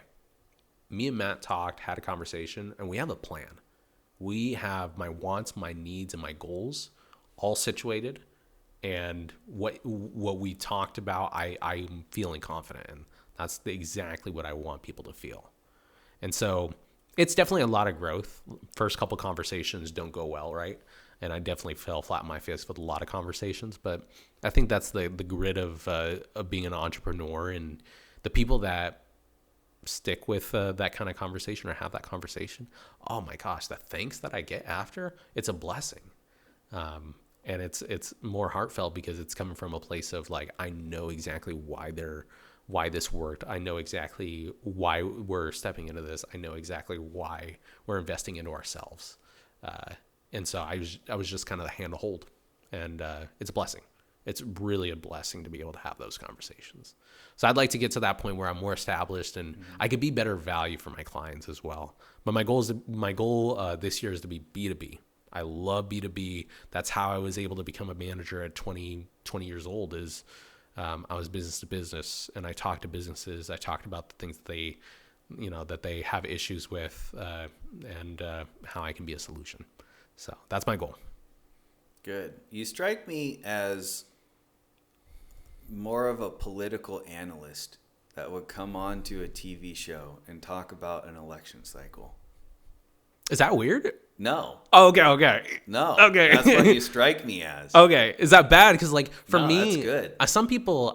me and Matt had a conversation, and we have a plan. We have my wants, my needs, and my goals all situated. And what we talked about, I'm feeling confident in. That's exactly what I want people to feel. And so it's definitely a lot of growth. First couple conversations don't go well, right? And I definitely fell flat on my face with a lot of conversations. But I think that's the grit of being an entrepreneur, and the people that stick with that kind of conversation or have that conversation. Oh my gosh, the thanks that I get after, it's a blessing. And it's more heartfelt because it's coming from a place of like, I know exactly why this worked. I know exactly why we're stepping into this. I know exactly why we're investing into ourselves. And so I was just kind of the hand to hold, and it's a blessing. It's really a blessing to be able to have those conversations. So I'd like to get to that point where I'm more established and I could be better value for my clients as well. But my goal this year is to be B2B. I love B2B. That's how I was able to become a manager at 20 years old. I was business to business, and I talked to businesses. I talked about the things that they have issues with, and how I can be a solution. So that's my goal. Good. You strike me as more of a political analyst that would come on to a TV show and talk about an election cycle. Is that weird? No. Oh, okay. No. Okay. That's what you strike me as. Okay. Is that bad? Because for me, that's good. Some people,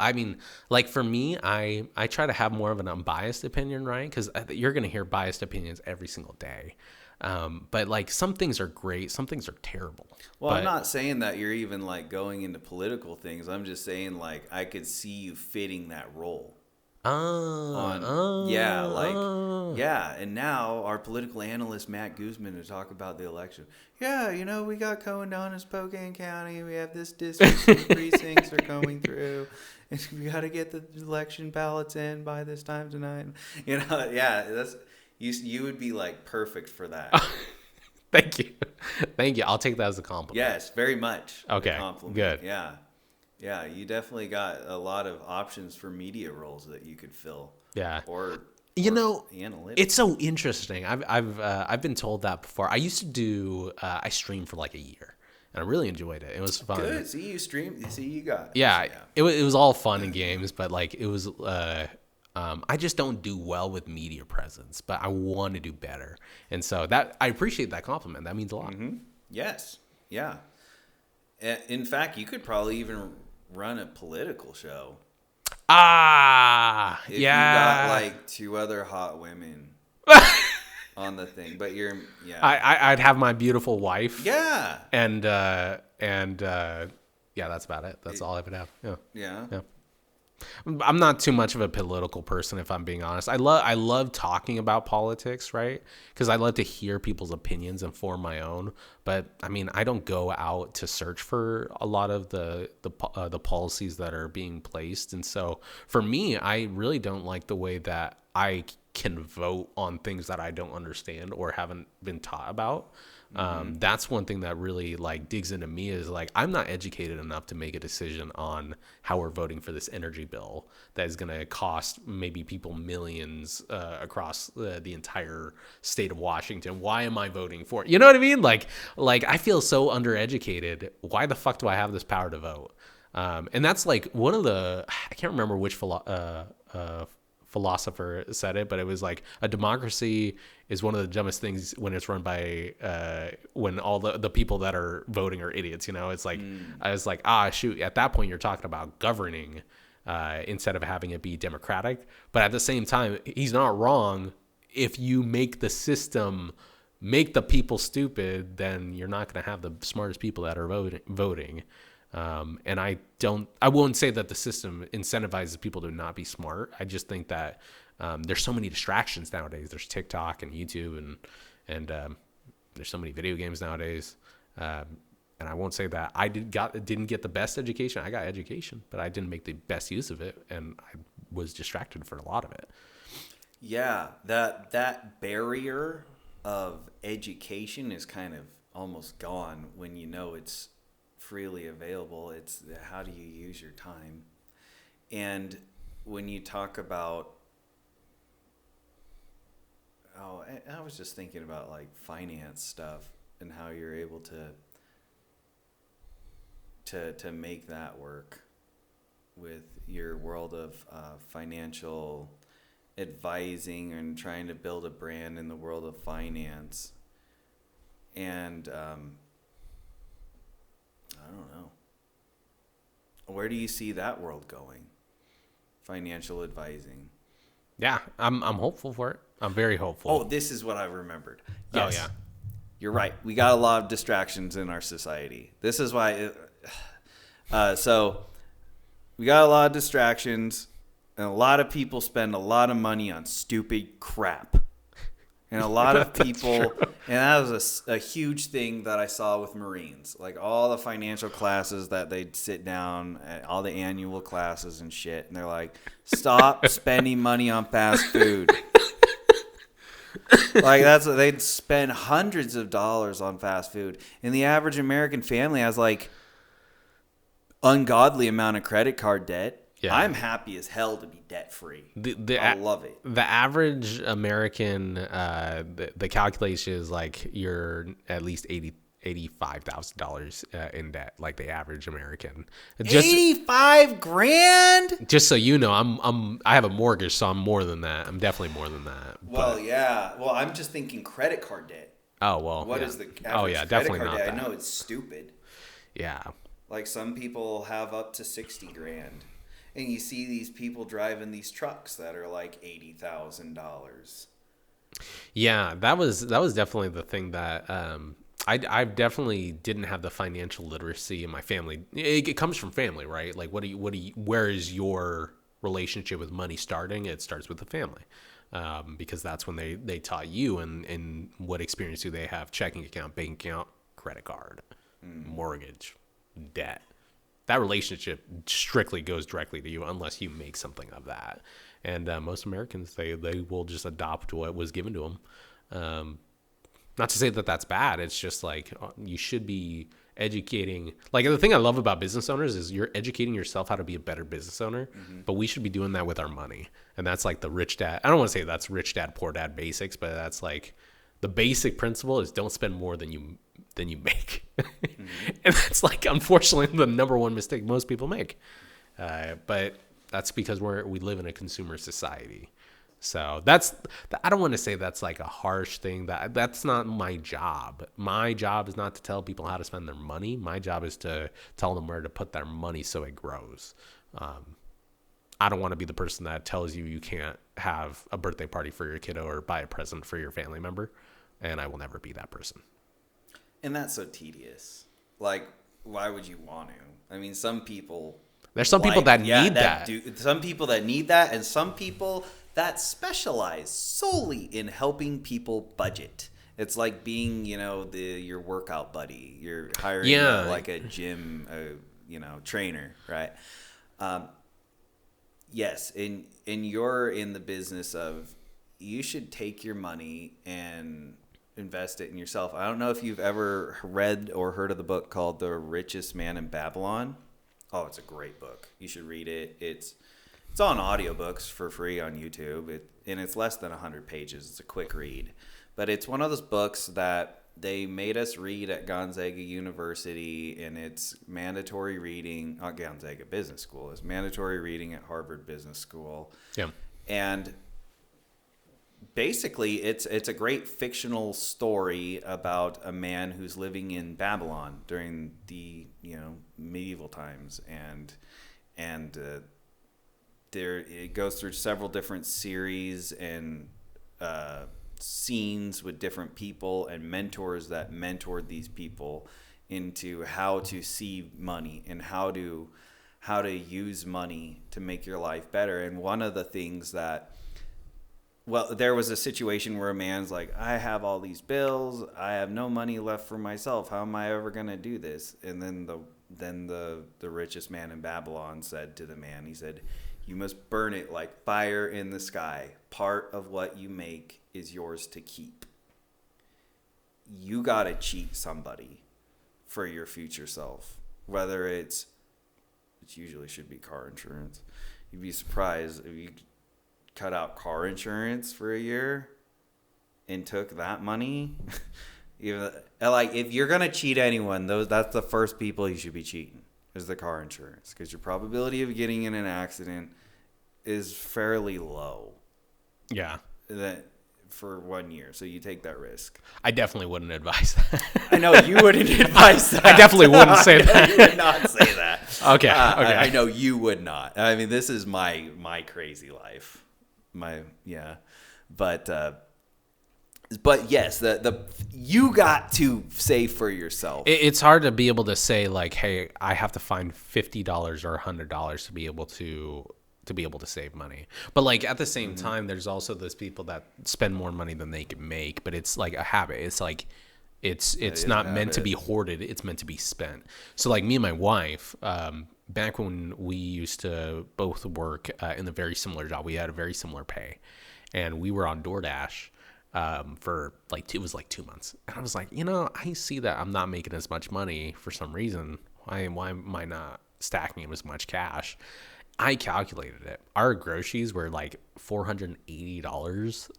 for me, I try to have more of an unbiased opinion, right? Because you're going to hear biased opinions every single day. But some things are great, some things are terrible. Well, I'm not saying that you're even going into political things. I'm just saying I could see you fitting that role. And now our political analyst Matt Guzman to talk about the election. Yeah, we got going down in Spokane County. We have this district, precincts are going through. And we got to get the election ballots in by this time tonight. That's. You would be perfect for that. Thank you. I'll take that as a compliment. Yes, very much. Okay, good. Yeah. You definitely got a lot of options for media roles that you could fill. Yeah. Or analytics. It's so interesting. I've been told that before. I used to do. I streamed for a year, and I really enjoyed it. It was fun. Good. See, you stream. See, you got. Yeah. It was all fun and games, but it was. I just don't do well with media presence, but I want to do better. And so I appreciate that compliment. That means a lot. Mm-hmm. Yes. Yeah. In fact, you could probably even run a political show. If you got 2 other hot women on the thing, but I'd have my beautiful wife. Yeah. And that's about it. That's all I would have. Yeah. Yeah. Yeah. I'm not too much of a political person, if I'm being honest. I love talking about politics, right? Because I love to hear people's opinions and form my own. But I mean, I don't go out to search for a lot of the policies that are being placed, and so for me, I really don't like the way that I can vote on things that I don't understand or haven't been taught about. That's one thing that really like digs into me is like I'm not educated enough to make a decision on how we're voting for this energy bill that is going to cost maybe people millions across the entire state of Washington. Why am I voting for it? You know what I mean? Like I feel so undereducated. Why the fuck do I have this power to vote? And that's like one of the I can't remember which philosopher said it, but it was like a democracy is one of the dumbest things when it's run by when all the people that are voting are idiots. You know, it's like I was like, shoot, at that point you're talking about governing instead of having it be democratic. But at the same time, he's not wrong. If you make the system make the people stupid, then you're not going to have the smartest people that are voting. And I won't say that the system incentivizes people to not be smart. I just think that there's so many distractions nowadays. There's TikTok and YouTube and there's so many video games nowadays. And I won't say that I didn't get the best education. I got education, but I didn't make the best use of it, and I was distracted for a lot of it. Yeah, that barrier of education is kind of almost gone when you know it's freely available. It's how do you use your time? And when you talk about, I was just thinking about like finance stuff and how you're able to make that work with your world of financial advising and trying to build a brand in the world of finance. And I don't know. Where do you see that world going? Financial advising. Yeah, I'm hopeful for it. I'm very hopeful. Oh, this is what I remembered. Yes. Oh, yeah. You're right. We got a lot of distractions in our society. This is why. So we got a lot of distractions, and a lot of people spend a lot of money on stupid crap. And a lot of people, and that was a huge thing that I saw with Marines. Like all the financial classes that they'd sit down at, all the annual classes and shit. And they're like, stop spending money on fast food. Like they'd spend hundreds of dollars on fast food. And the average American family has like ungodly amount of credit card debt. Yeah. I'm happy as hell to be debt free. I love it. The average American, the calculation is like you're at least $85,000 in debt, like the average American. Just, $85,000. Just so you know, I have a mortgage, so I'm more than that. I'm definitely more than that. Well, yeah. Well, I'm just thinking credit card debt. Oh well. What is the average credit definitely card not debt? that. I know it's stupid. Yeah. Like some people have up to $60,000. And you see these people driving these trucks that are like $80,000. Yeah, that was definitely the thing that I definitely didn't have the financial literacy in my family. It comes from family, right? Like, where is your relationship with money starting? It starts with the family, because that's when they taught you and what experience do they have? Checking account, bank account, credit card, mortgage, debt. That relationship strictly goes directly to you unless you make something of that. And most Americans, they will just adopt what was given to them. Not to say that that's bad. It's just like you should be educating. Like the thing I love about business owners is you're educating yourself how to be a better business owner. But we should be doing that with our money. And that's like the rich dad. I don't want to say that's rich dad, poor dad basics, but that's like the basic principle is don't spend more than you make. And that's like unfortunately the number one mistake most people make, but that's because we live in a consumer society. So I don't want to say that's like a harsh thing. That's not my job. My job is not to tell people how to spend their money. My job is to tell them where to put their money so it grows. I don't want to be the person that tells you can't have a birthday party for your kiddo or buy a present for your family member, and I will never be that person. And that's so tedious. Like, why would you want to? I mean, some people There's some people that need that. Some people that need that, and some people that specialize solely in helping people budget. It's like being, your workout buddy. You're hiring like a gym, trainer, right? Yes, and you're in the business of, you should take your money and invest it in yourself. I don't know if you've ever read or heard of the book called The Richest Man in Babylon. Oh, it's a great book. You should read it. It's on audiobooks for free on YouTube, and it's less than 100 pages. It's a quick read. But it's one of those books that they made us read at Gonzaga University, and it's mandatory reading at Gonzaga Business School. It's mandatory reading at Harvard Business School. Yeah. And basically, it's a great fictional story about a man who's living in Babylon during the medieval times, and there it goes through several different series and scenes with different people and mentors that mentored these people into how to see money and how to use money to make your life better. And one of the things that, there was a situation where a man's like, I have all these bills, I have no money left for myself, how am I ever going to do this? And then the richest man in Babylon said to the man, he said, you must burn it like fire in the sky. Part of what you make is yours to keep. You got to cheat somebody for your future self. Whether it usually should be car insurance. You'd be surprised if you cut out car insurance for a year and took that money. If you're going to cheat anyone, that's the first people you should be cheating, is the car insurance, because your probability of getting in an accident is fairly low. Yeah. That for 1 year, so you take that risk. I definitely wouldn't advise that. I know you wouldn't advise that. I definitely wouldn't say that. You would not say that. Okay. I know you would not. I mean, this is my crazy life. But yes, you got to save for yourself. It's hard to be able to say like, hey, I have to find $50 or $100 to be able to save money. But like at the same time, there's also those people that spend more money than they can make, but it's like a habit. It's like it's not meant to be hoarded. It's meant to be spent. So like me and my wife, back when we used to both work in a very similar job, we had a very similar pay, and we were on DoorDash for it was like 2 months. And I was like, I see that I'm not making as much money for some reason. Why am I not stacking as much cash? I calculated it. Our groceries were like $480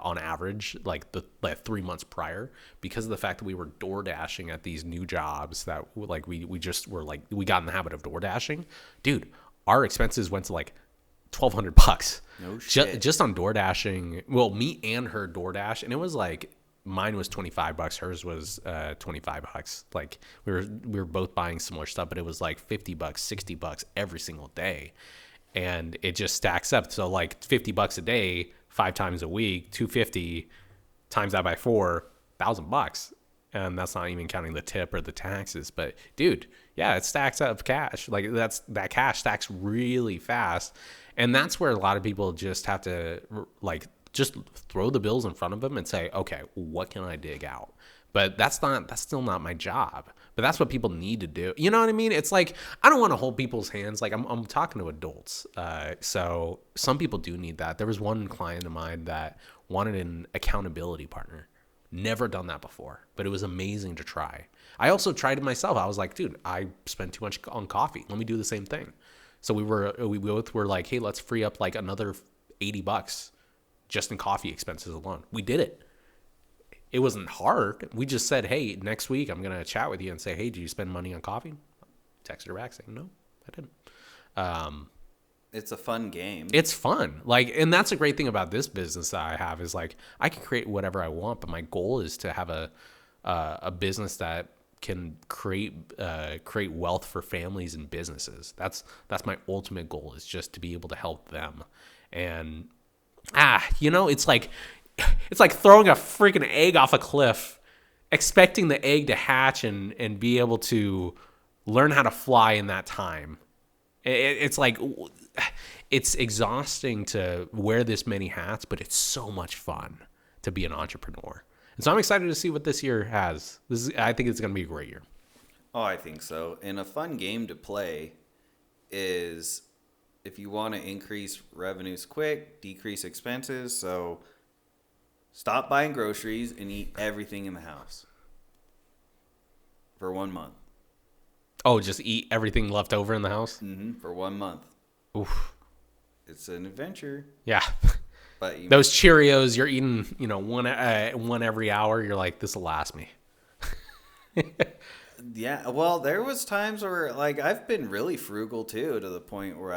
on average, like 3 months prior, because of the fact that we were door dashing at these new jobs that like we just were like, we got in the habit of door dashing. Dude, our expenses went to like $1,200. No shit. Just on door dashing. Well, me and her door dash, and it was like, mine was $25, hers was $25. Like we were both buying similar stuff, but it was like $50, $60 every single day, and it just stacks up. So like $50 a day, 5 times a week, $250 times that by 4, $1,000, and that's not even counting the tip or the taxes. But dude, yeah, it stacks up cash. Like that cash stacks really fast, and that's where a lot of people just have to just throw the bills in front of them and say, okay, what can I dig out? But that's still not my job. But that's what people need to do. You know what I mean? It's like, I don't want to hold people's hands. Like I'm talking to adults. So some people do need that. There was one client of mine that wanted an accountability partner. Never done that before, but it was amazing to try. I also tried it myself. I was like, dude, I spend too much on coffee. Let me do the same thing. So we both were like, hey, let's free up like another $80 just in coffee expenses alone. We did it. It wasn't hard. We just said, hey, next week I'm going to chat with you and say, hey, did you spend money on coffee? Texted her back saying, no, I didn't. It's a fun game. It's fun. And that's a great thing about this business that I have is like, I can create whatever I want, but my goal is to have a business that can create wealth for families and businesses. That's my ultimate goal, is just to be able to help them. And it's like throwing a freaking egg off a cliff, expecting the egg to hatch and be able to learn how to fly in that time. It's like, it's exhausting to wear this many hats, but it's so much fun to be an entrepreneur. And so I'm excited to see what this year has. I think it's going to be a great year. Oh, I think so. And a fun game to play is if you want to increase revenues quick, decrease expenses. So stop buying groceries and eat everything in the house for 1 month. Oh, just eat everything left over in the house? For 1 month. Oof. It's an adventure. Yeah. But those Cheerios you're eating, one every hour, you're like, this will last me. Yeah, well, there was times where like I've been really frugal too, to the point where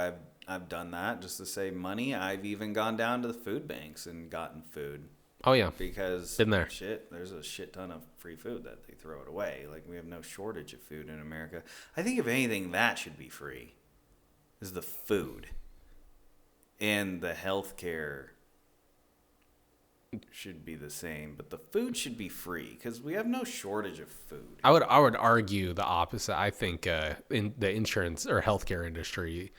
I've done that just to save money. I've even gone down to the food banks and gotten food. Oh yeah, because been there. There's a shit ton of free food that they throw it away. Like, we have no shortage of food in America. I think if anything, that should be free. Is the food, and the healthcare should be the same, but the food should be free because we have no shortage of food. I would argue the opposite. I think in the insurance or healthcare industry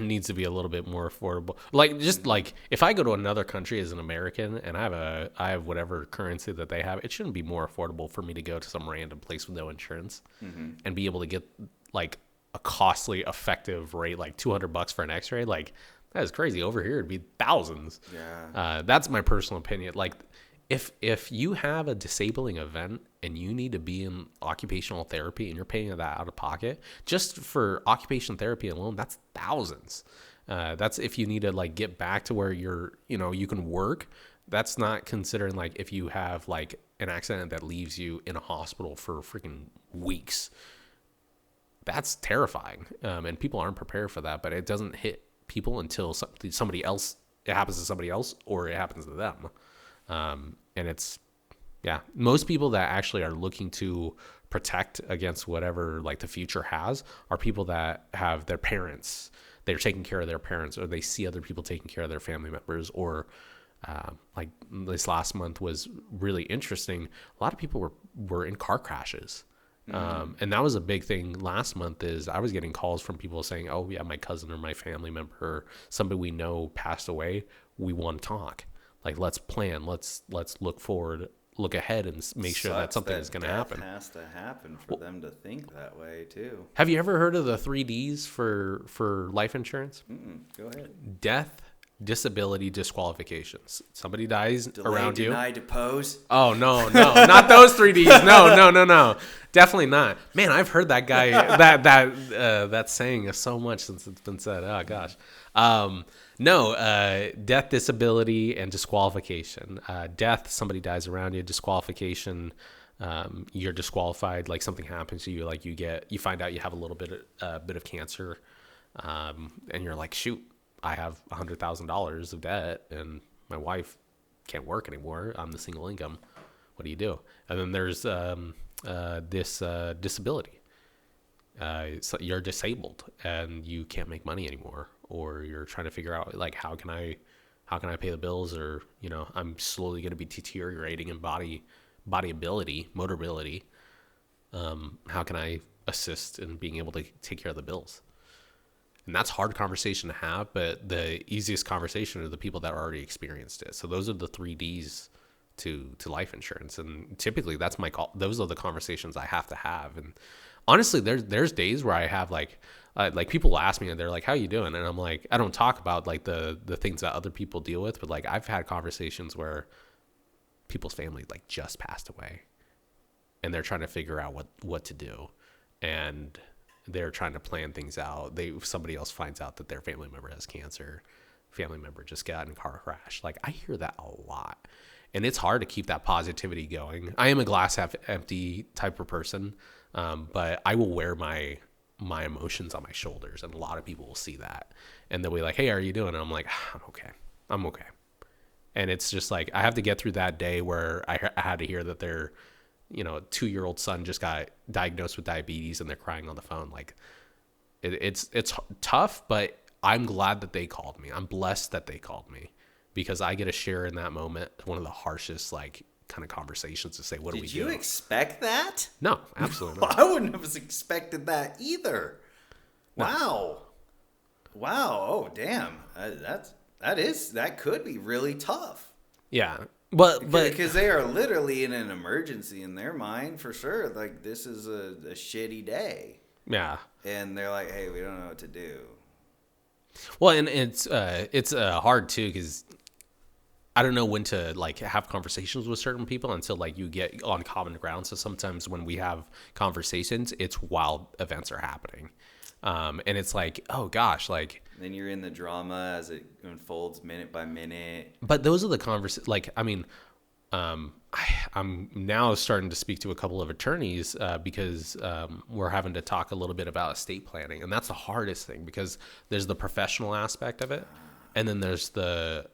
needs to be a little bit more affordable. Like, just like if I go to another country as an American and I have whatever currency that they have, it shouldn't be more affordable for me to go to some random place with no insurance and be able to get like a costly, effective rate, like $200 for an X-ray. Like, that is crazy. Over here, it'd be thousands. Yeah. That's my personal opinion. Like, if you have a disabling event and you need to be in occupational therapy and you're paying that out of pocket, just for occupational therapy alone, that's thousands. That's if you need to like get back to where you can work. That's not considering like if you have like an accident that leaves you in a hospital for freaking weeks. That's terrifying. And people aren't prepared for that, but it doesn't hit people until somebody else, it happens to somebody else or it happens to them. And it's, yeah, most people that actually are looking to protect against whatever like the future has are people that have their parents, they're taking care of their parents, or they see other people taking care of their family members, or like this last month was really interesting. A lot of people were in car crashes. And that was a big thing last month. Is I was getting calls from people saying, oh yeah, my cousin or my family member or somebody we know passed away. We want to talk. Like, let's plan. Let's look forward, look ahead, and make sure that something is going to happen. It has to happen for them to think that way too. Have you ever heard of the 3Ds for life insurance? Go ahead. Death, disability, disqualifications. Somebody dies Delay, around you. Deny, depose. Oh, no, not those 3Ds. No. Definitely not. Man, I've heard that guy, that saying so much since it's been said. Oh, gosh. Death, disability, and disqualification. Death, somebody dies around you. Disqualification, you're disqualified. Like, something happens to you. Like, you find out you have a little bit of cancer, and you're like, shoot, I have $100,000 of debt, and my wife can't work anymore. I'm the single income. What do you do? And then there's this disability. So you're disabled and you can't make money anymore, or you're trying to figure out like how can I pay the bills, or I'm slowly going to be deteriorating in body ability, motor ability. How can I assist in being able to take care of the bills? And that's a hard conversation to have, but the easiest conversation are the people that already experienced it. So those are the 3Ds to life insurance, and typically that's my call. Those are the conversations I have to have. And honestly, there's days where I have like people will ask me and they're like, how you doing? And I'm like, I don't talk about like the things that other people deal with, but like I've had conversations where people's family like just passed away and they're trying to figure out what to do, and they're trying to plan things out. Somebody else finds out that their family member has cancer, family member just got in a car crash. Like, I hear that a lot, and it's hard to keep that positivity going. I am a glass half empty type of person. But I will wear my emotions on my shoulders, and a lot of people will see that, and they'll be like, hey, how are you doing? And I'm like, I'm okay. And it's just like, I have to get through that day where I had to hear that their 2-year-old son just got diagnosed with diabetes and they're crying on the phone. Like, it's tough, but I'm glad that they called me. I'm blessed that they called me, because I get to share in that moment one of the harshest like kind of conversations to say, what do we do? Did you expect that? No, absolutely not. I wouldn't have expected that either. No. Wow. Wow. Oh, damn. That could be really tough. Yeah. But because they are literally in an emergency in their mind for sure. Like, this is a shitty day. Yeah. And they're like, hey, we don't know what to do. Well, and it's hard too, because I don't know when to like have conversations with certain people until like you get on common ground. So sometimes when we have conversations, it's while events are happening. And it's like, oh gosh, like. Then you're in the drama as it unfolds minute by minute. But those are the conversations. Like, I mean, I'm now starting to speak to a couple of attorneys because we're having to talk a little bit about estate planning, and that's the hardest thing because there's the professional aspect of it, and then there's the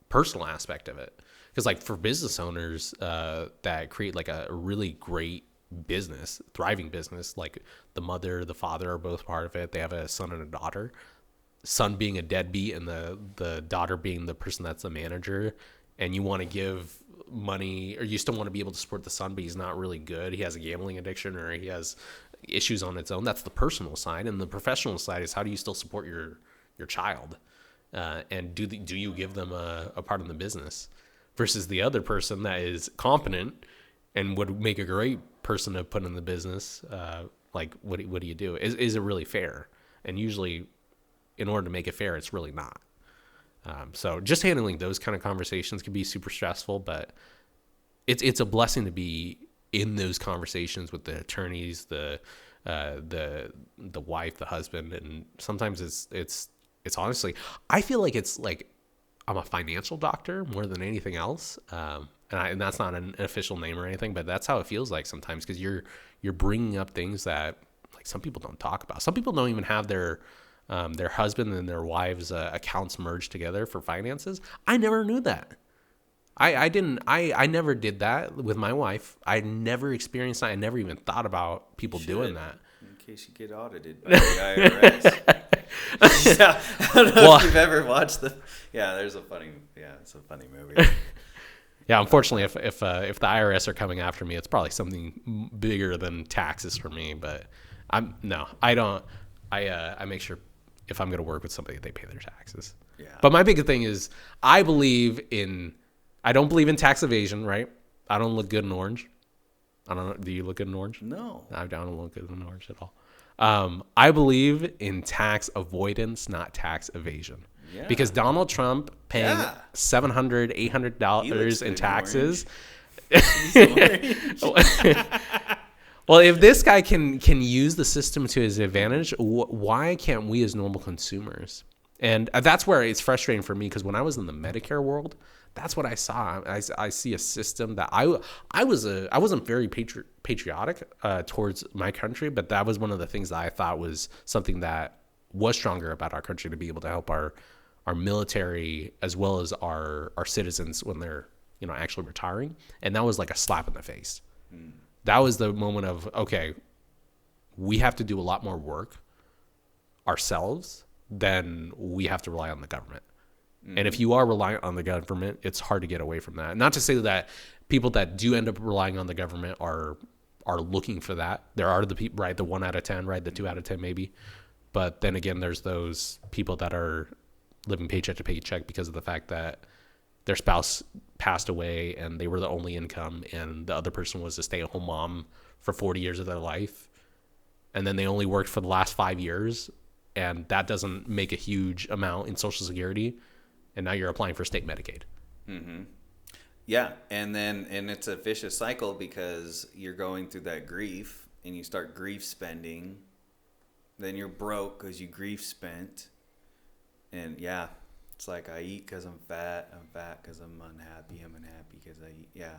personal aspect of it. Because like for business owners that create like a really great business, thriving business, like the mother, the father are both part of it. They have a son and a daughter. Son being a deadbeat and the daughter being the person that's the manager, and you want to give money, or you still want to be able to support the son, but he's not really good. He has a gambling addiction or he has issues on its own. That's the personal side. And the professional side is how do you still support your child? And do you give them a part in the business versus the other person that is competent and would make a great person to put in the business? Like, what do you do? Is it really fair? And usually, in order to make it fair, it's really not. So just handling those kind of conversations can be super stressful, but it's a blessing to be in those conversations with the attorneys, the wife, the husband, and sometimes it's honestly, I feel like it's like I'm a financial doctor more than anything else. And that's not an official name or anything, but that's how it feels like sometimes, because you're bringing up things that like some people don't talk about. Some people don't even have their husband and their wives' accounts merged together for finances. I never knew that. I never did that with my wife. I never experienced that. I never even thought about people doing that. In case you get audited by the IRS. Yeah, I don't know if you've ever watched it's a funny movie. Yeah, unfortunately, if the IRS are coming after me, it's probably something bigger than taxes for me. But I don't. I make sure if I'm going to work with somebody, they pay their taxes. Yeah. But my big thing is I don't believe in tax evasion, right? I don't look good in orange. I don't know. Do you look good in orange? No. I don't look good in orange at all. I believe in tax avoidance, not tax evesion. Yeah. Because Donald Trump paying $700, $800 in taxes. Well, if this guy can use the system to his advantage, why can't we as normal consumers? And that's where it's frustrating for me, because when I was in the Medicare world, that's what I saw. I see a system that I wasn't very patriotic towards my country, but that was one of the things that I thought was something that was stronger about our country, to be able to help our military as well as our citizens when they're actually retiring. And that was like a slap in the face. That was the moment of, okay, we have to do a lot more work ourselves than we have to rely on the government. Mm-hmm. And if you are reliant on the government, it's hard to get away from that. Not to say that people that do end up relying on the government are looking for that. There are the people, right, the 1 out of 10, right, the 2 out of 10 maybe. But then again, there's those people that are living paycheck to paycheck because of the fact that their spouse passed away and they were the only income, and the other person was a stay-at-home mom for 40 years of their life, and then they only worked for the last 5 years, and that doesn't make a huge amount in Social Security, and now you're applying for state Medicaid. Mm-hmm. Yeah, and it's a vicious cycle, because you're going through that grief, and you start grief spending, then you're broke because you grief spent, and yeah. It's like, I eat because I'm fat because I'm unhappy because I eat. Yeah,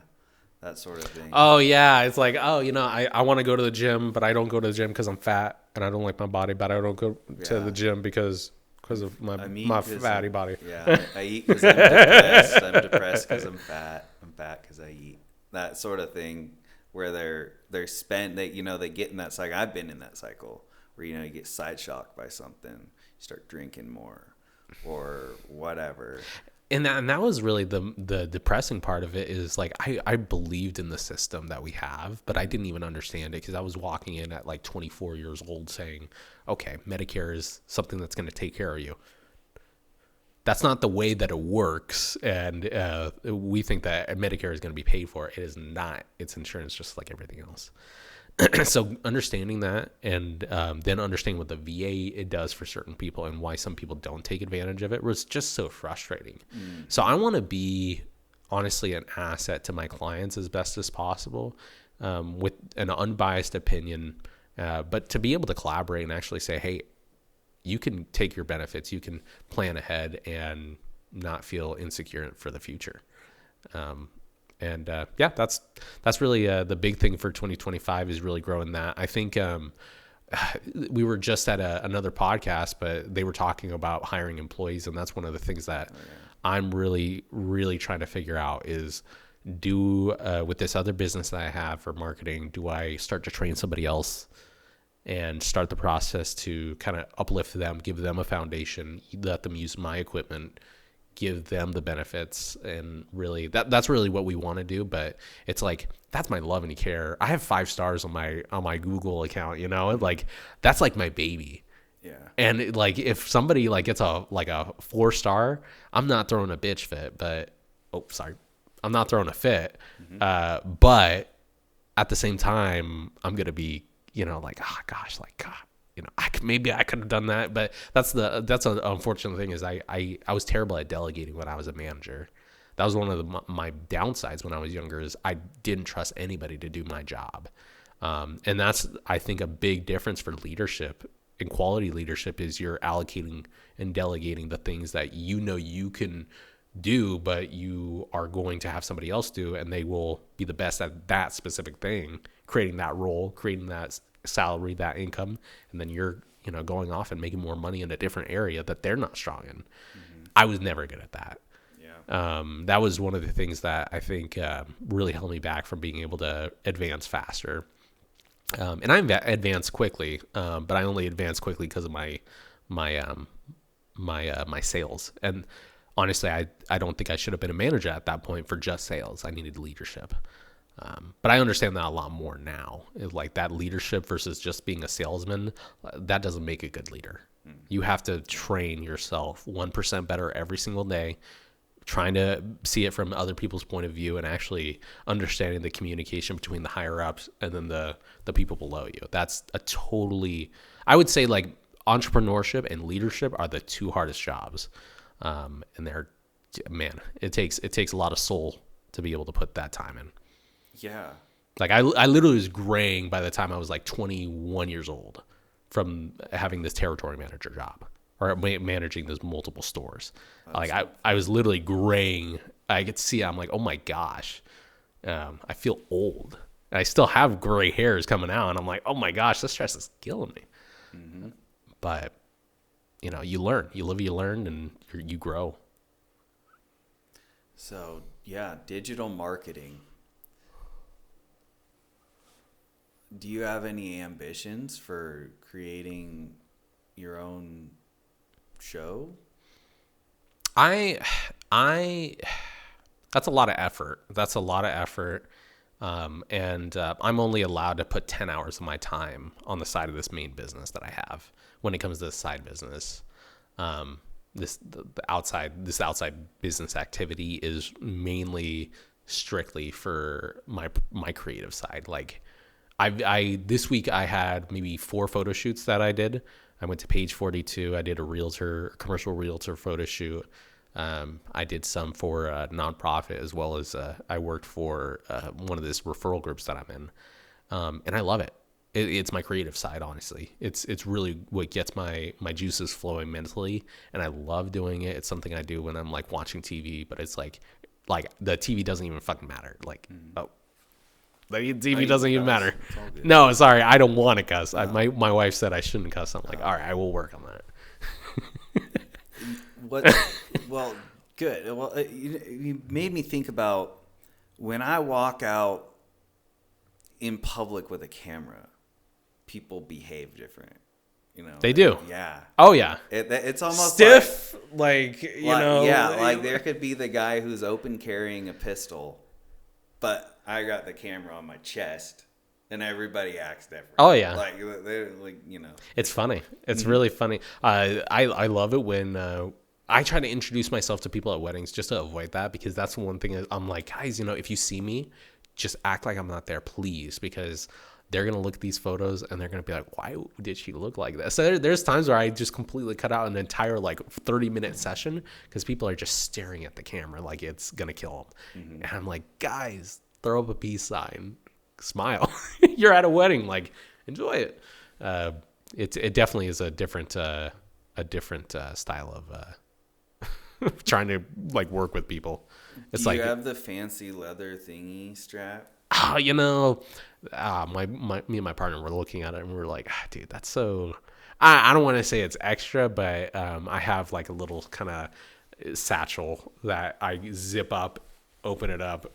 that sort of thing. Oh, yeah. It's like, I want to go to the gym, but I don't go to the gym because I'm fat and I don't like my body, but I don't go to the gym because of my fatty body. Yeah, I eat because I'm depressed. I'm depressed because I'm fat. I'm fat because I eat. That sort of thing, where they're spent, they get in that cycle. I've been in that cycle where, you get side shocked by something. You start drinking more. Or whatever. And that was really the depressing part of it is like I believed in the system that we have, but I didn't even understand it because I was walking in at like 24 years old saying, okay, Medicare is something that's going to take care of you. That's not the way that it works, and we think that Medicare is going to be paid for. It is not. It's insurance just like everything else. So understanding that, and then understanding what the VA it does for certain people and why some people don't take advantage of it was just so frustrating. So I want to be honestly an asset to my clients as best as possible, with an unbiased opinion, but to be able to collaborate and actually say, hey, you can take your benefits, you can plan ahead and not feel insecure for the future. Yeah, that's really the big thing for 2025 is really growing that. I think we were just at another podcast, but they were talking about hiring employees, and that's one of the things that I'm really, really trying to figure out is with this other business that I have for marketing, do I start to train somebody else and start the process to kind of uplift them, give them a foundation, let them use my equipment, give them the benefits, and really that's really what we want to do. But it's like, that's my love and care. I have 5 stars on my Google account, like that's like my baby. Yeah. And like if somebody like gets a 4-star, I'm not throwing a bitch fit, but I'm not throwing a fit. But at the same time, I'm gonna be like, oh gosh, like God, maybe I could have done that. But that's an unfortunate thing is I was terrible at delegating when I was a manager. That was one of my downsides when I was younger is I didn't trust anybody to do my job. And that's, I think, a big difference for leadership and quality leadership is you're allocating and delegating the things that you can do, but you are going to have somebody else do, and they will be the best at that specific thing, creating that role, creating that salary, that income, and then you're going off and making more money in a different area that they're not strong in. I was never good at that. That was one of the things that I think really held me back from being able to advance faster. And I advanced quickly, but I only advanced quickly because of my sales. And honestly, I don't think I should have been a manager at that point for just sales. I needed leadership. But I understand that a lot more now. It's like that leadership versus just being a salesman, that doesn't make a good leader. You have to train yourself 1% better every single day, trying to see it from other people's point of view and actually understanding the communication between the higher ups and then the people below you. That's I would say like entrepreneurship and leadership are the 2 hardest jobs. And it takes a lot of soul to be able to put that time in. Yeah. Like I literally was graying by the time I was like 21 years old from having this territory manager job or managing those multiple stores. I was literally graying. I could see, I'm like, oh my gosh, I feel old. And I still have gray hairs coming out. And I'm like, oh my gosh, this stress is killing me. Mm-hmm. But you learn, you live, you learn, and you grow. So yeah, digital marketing. Do you have any ambitions for creating your own show? That's a lot of effort. And I'm only allowed to put 10 hours of my time on the side of this main business that I have. When it comes to this side business, this outside business activity is mainly strictly for my creative side. Like this week I had maybe 4 photo shoots that I did. I went to Page 42. I did a commercial realtor photo shoot. I did some for a nonprofit as well as I worked for one of these referral groups that I'm in, and I love it. It's my creative side, honestly. It's really what gets my juices flowing mentally, and I love doing it. It's something I do when I'm like watching TV, but it's like the TV doesn't even fucking matter. Like the TV doesn't even matter. No, sorry, I don't want to cuss. No. My wife said I shouldn't cuss. I'm like, all right, I will work on that. Well, good. Well, you made me think about when I walk out in public with a camera, people behave different. They do. Yeah. Oh yeah. It's almost stiff, like yeah, like there could be the guy who's open carrying a pistol, but I got the camera on my chest, and everybody acts different. Oh yeah. Like they're like It's funny. It's really funny. I love it when I try to introduce myself to people at weddings just to avoid that, because that's one thing is I'm like, guys, if you see me, just act like I'm not there, please, because they're going to look at these photos and they're going to be like, why did she look like this? So there's times where I just completely cut out an entire 30-minute session because people are just staring at the camera like it's going to kill them. Mm-hmm. And I'm like, guys, throw up a peace sign, smile. You're at a wedding, enjoy it. It definitely is a different style of trying to work with people. It's Do you have the fancy leather thingy strap? Me and my partner were looking at it and we were like, dude, that's so. I don't want to say it's extra, but I have a little kind of satchel that I zip up, open it up,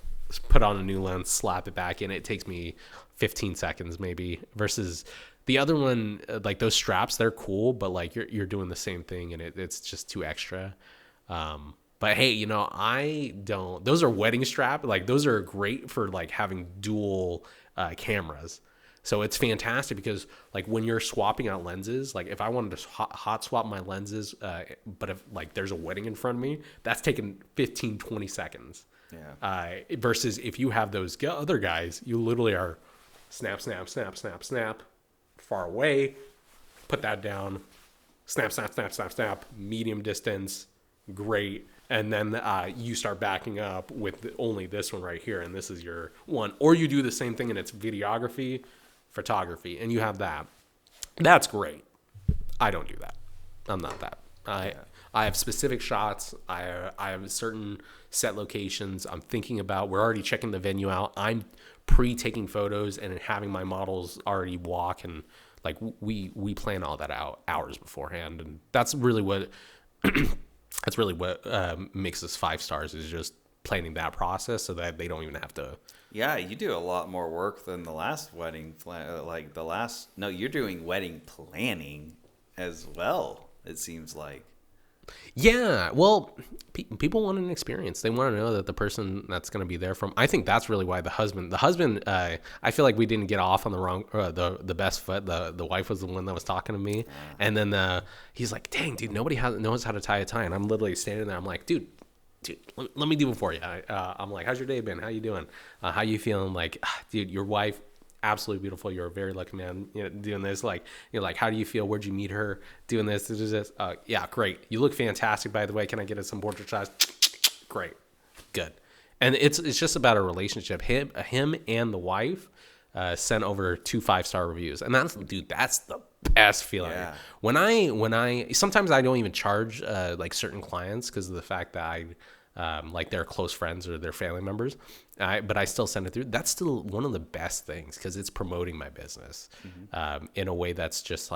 put on a new lens, slap it back in. It takes me 15 seconds maybe, versus the other one, those straps, they're cool, but you're doing the same thing and it's just too extra. But hey, I don't. Those are wedding strap. Those are great for having dual cameras. So it's fantastic because when you're swapping out lenses, if I wanted to hot swap my lenses, but if there's a wedding in front of me, that's taking 15, 20 seconds. Yeah. Versus if you have those other guys, you literally are snap, snap, snap, snap, snap, far away, put that down, snap, snap, snap, snap, snap, medium distance, great. And then you start backing up with only this one right here, and this is your one. Or you do the same thing, and it's videography, photography, and you have that. That's great. I don't do that. I'm not that. I have specific shots. I have certain set locations I'm thinking about. We're already checking the venue out. I'm pre-taking photos and having my models already walk, and we plan all that out hours beforehand. And that's really what... That's really what makes us 5 stars, is just planning that process so that they don't even have to. Yeah, you do a lot more work than the last wedding. No, you're doing wedding planning as well, it seems like. Yeah, well, people want an experience. They want to know that the person that's going to be there from. I think that's really why the husband. I feel like we didn't get off on the wrong, the best foot. The wife was the one that was talking to me, and then he's like, "Dang, dude, nobody knows how to tie a tie." And I'm literally standing there. I'm like, "Dude, let me do it for you." I'm like, "How's your day been? How you doing? How you feeling?" Dude, your wife. Absolutely beautiful. You're a very lucky man, doing this. How do you feel? Where'd you meet her? Doing this. Yeah, great. You look fantastic, by the way. Can I get some portrait shots? Great, good. And it's just about a relationship. Him and the wife sent over 2 5-star reviews, and that's the best feeling. Yeah. When I sometimes I don't even charge certain clients because of the fact that I. They're close friends or their family members, but I still send it through. That's still one of the best things because it's promoting my business in a way that's just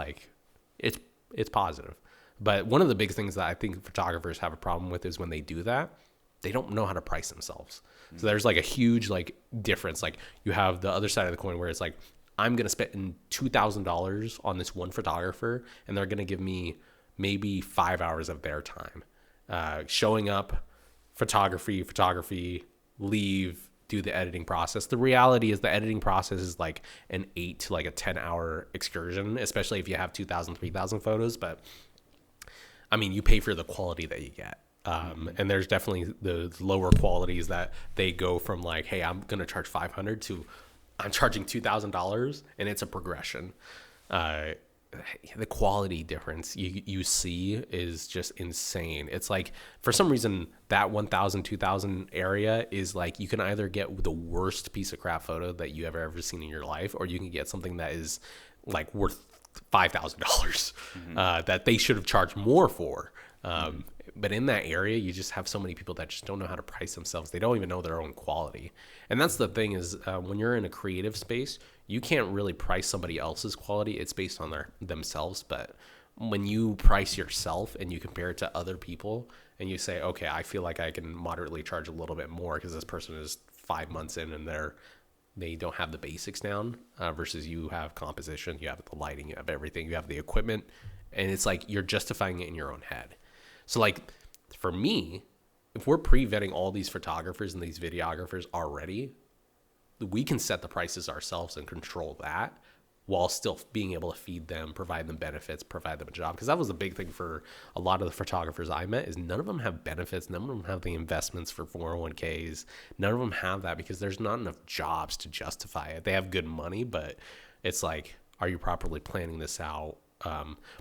it's positive. But one of the big things that I think photographers have a problem with is when they do that, they don't know how to price themselves. Mm-hmm. So there's a huge difference. You have the other side of the coin where it's I'm going to spend $2,000 on this one photographer, and they're going to give me maybe 5 hours of their time showing up. Photography, leave, do the editing process. The reality is the editing process is an 8 to a 10-hour excursion, especially if you have 2,000, 3,000 photos. But I mean, you pay for the quality that you get. And there's definitely the lower qualities that they go from hey, I'm going to charge $500 to I'm charging $2,000, and it's a progression. The quality difference you see is just insane. It's for some reason that 1,000, 2,000 area is you can either get the worst piece of crap photo that you ever seen in your life, or you can get something that is worth $5,000 that they should have charged more for. But in that area, you just have so many people that just don't know how to price themselves. They don't even know their own quality. And that's the thing is when you're in a creative space, you can't really price somebody else's quality. It's based on themselves. But when you price yourself and you compare it to other people and you say, okay, I feel like I can moderately charge a little bit more because this person is 5 months in and they're they don't have the basics down, versus you have composition, you have the lighting, you have everything, you have the equipment, and it's like you're justifying it in your own head. So like for me, if we're pre-vetting all these photographers and these videographers already, we can set the prices ourselves and control that while still being able to feed them, provide them benefits, provide them a job. Because that was a big thing for a lot of the photographers I met, is none of them have benefits. None of them have the investments for 401ks. None of them have that because there's not enough jobs to justify it. They have good money, but it's like, are you properly planning this out?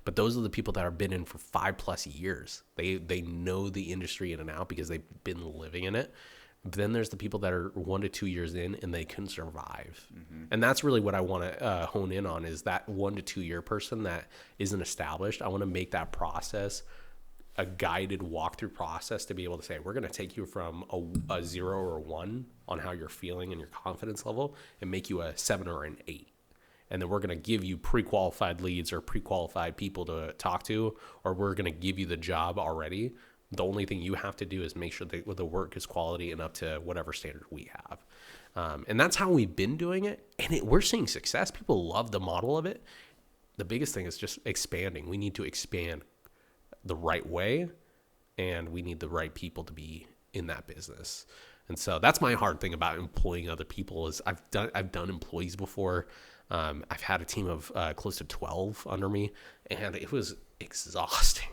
But those are the people that have been in for 5+ years. They know the industry in and out because they've been living in it. But then there's the people that are 1 to 2 years in and they can survive. Mm-hmm. And that's really what I want to hone in on, is that 1 to 2 year person that isn't established. I want to make that process a guided walkthrough process to be able to say, we're going to take you from a 0 or a 1 on how you're feeling and your confidence level and make you a 7 or an 8. And then we're going to give you pre-qualified leads or pre-qualified people to talk to, or we're going to give you the job already. The only thing you have to do is make sure that the work is quality and up to whatever standard we have. And that's how we've been doing it. And we're seeing success. People love the model of it. The biggest thing is just expanding. We need to expand the right way, and we need the right people to be in that business. And so that's my hard thing about employing other people, is I've done employees before. I've had a team of close to 12 under me, and it was exhausting.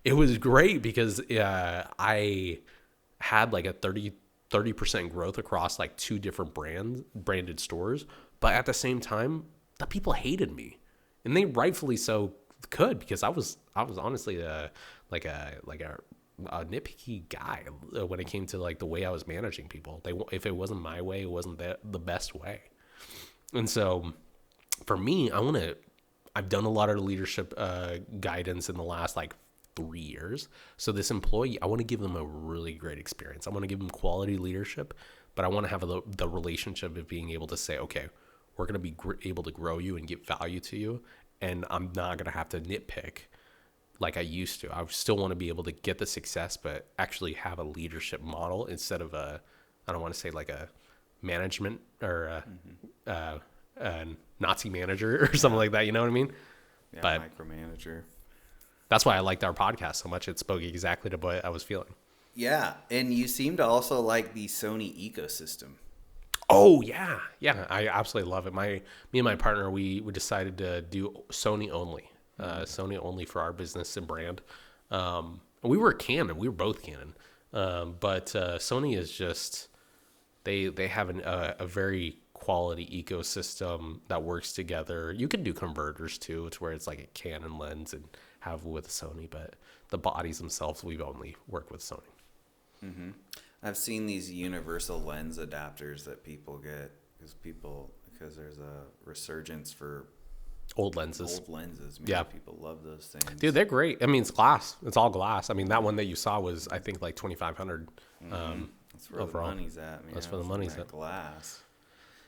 It was great because I had like a 30% growth across like 2 different branded stores. But at the same time, the people hated me, and they rightfully so could, because I was honestly like a nitpicky guy when it came to like the way I was managing people. If it wasn't my way, it wasn't the best way. And so for me, I've done a lot of leadership guidance in the last like 3 years. So this employee, I want to give them a really great experience. I want to give them quality leadership, but I want to have the relationship of being able to say, okay, we're going to be able to grow you and give value to you. And I'm not going to have to nitpick like I used to. I still want to be able to get the success, but actually have a leadership model instead of I don't want to say like a management or a Nazi manager or something like that. You know what I mean? Yeah, but micromanager. That's why I liked our podcast so much. It spoke exactly to what I was feeling. Yeah, and you seem to also like the Sony ecosystem. Oh, yeah. Yeah, I absolutely love it. Me and my partner, we decided to do Sony only. Sony only for our business and brand. We were Canon. We were both Canon. But Sony is just, they have a very quality ecosystem that works together. You can do converters too. It's where it's like a Canon lens and have with Sony, but the bodies themselves, we've only worked with Sony. Mm-hmm. I've seen these universal lens adapters that people get because there's a resurgence for old lenses. Yeah, people love those things. Dude, they're great. I mean, it's glass. It's all glass. I mean, that one that you saw was, I think, like $2,500. That's where overall. The money's at, man. That's where the money's at. Glass.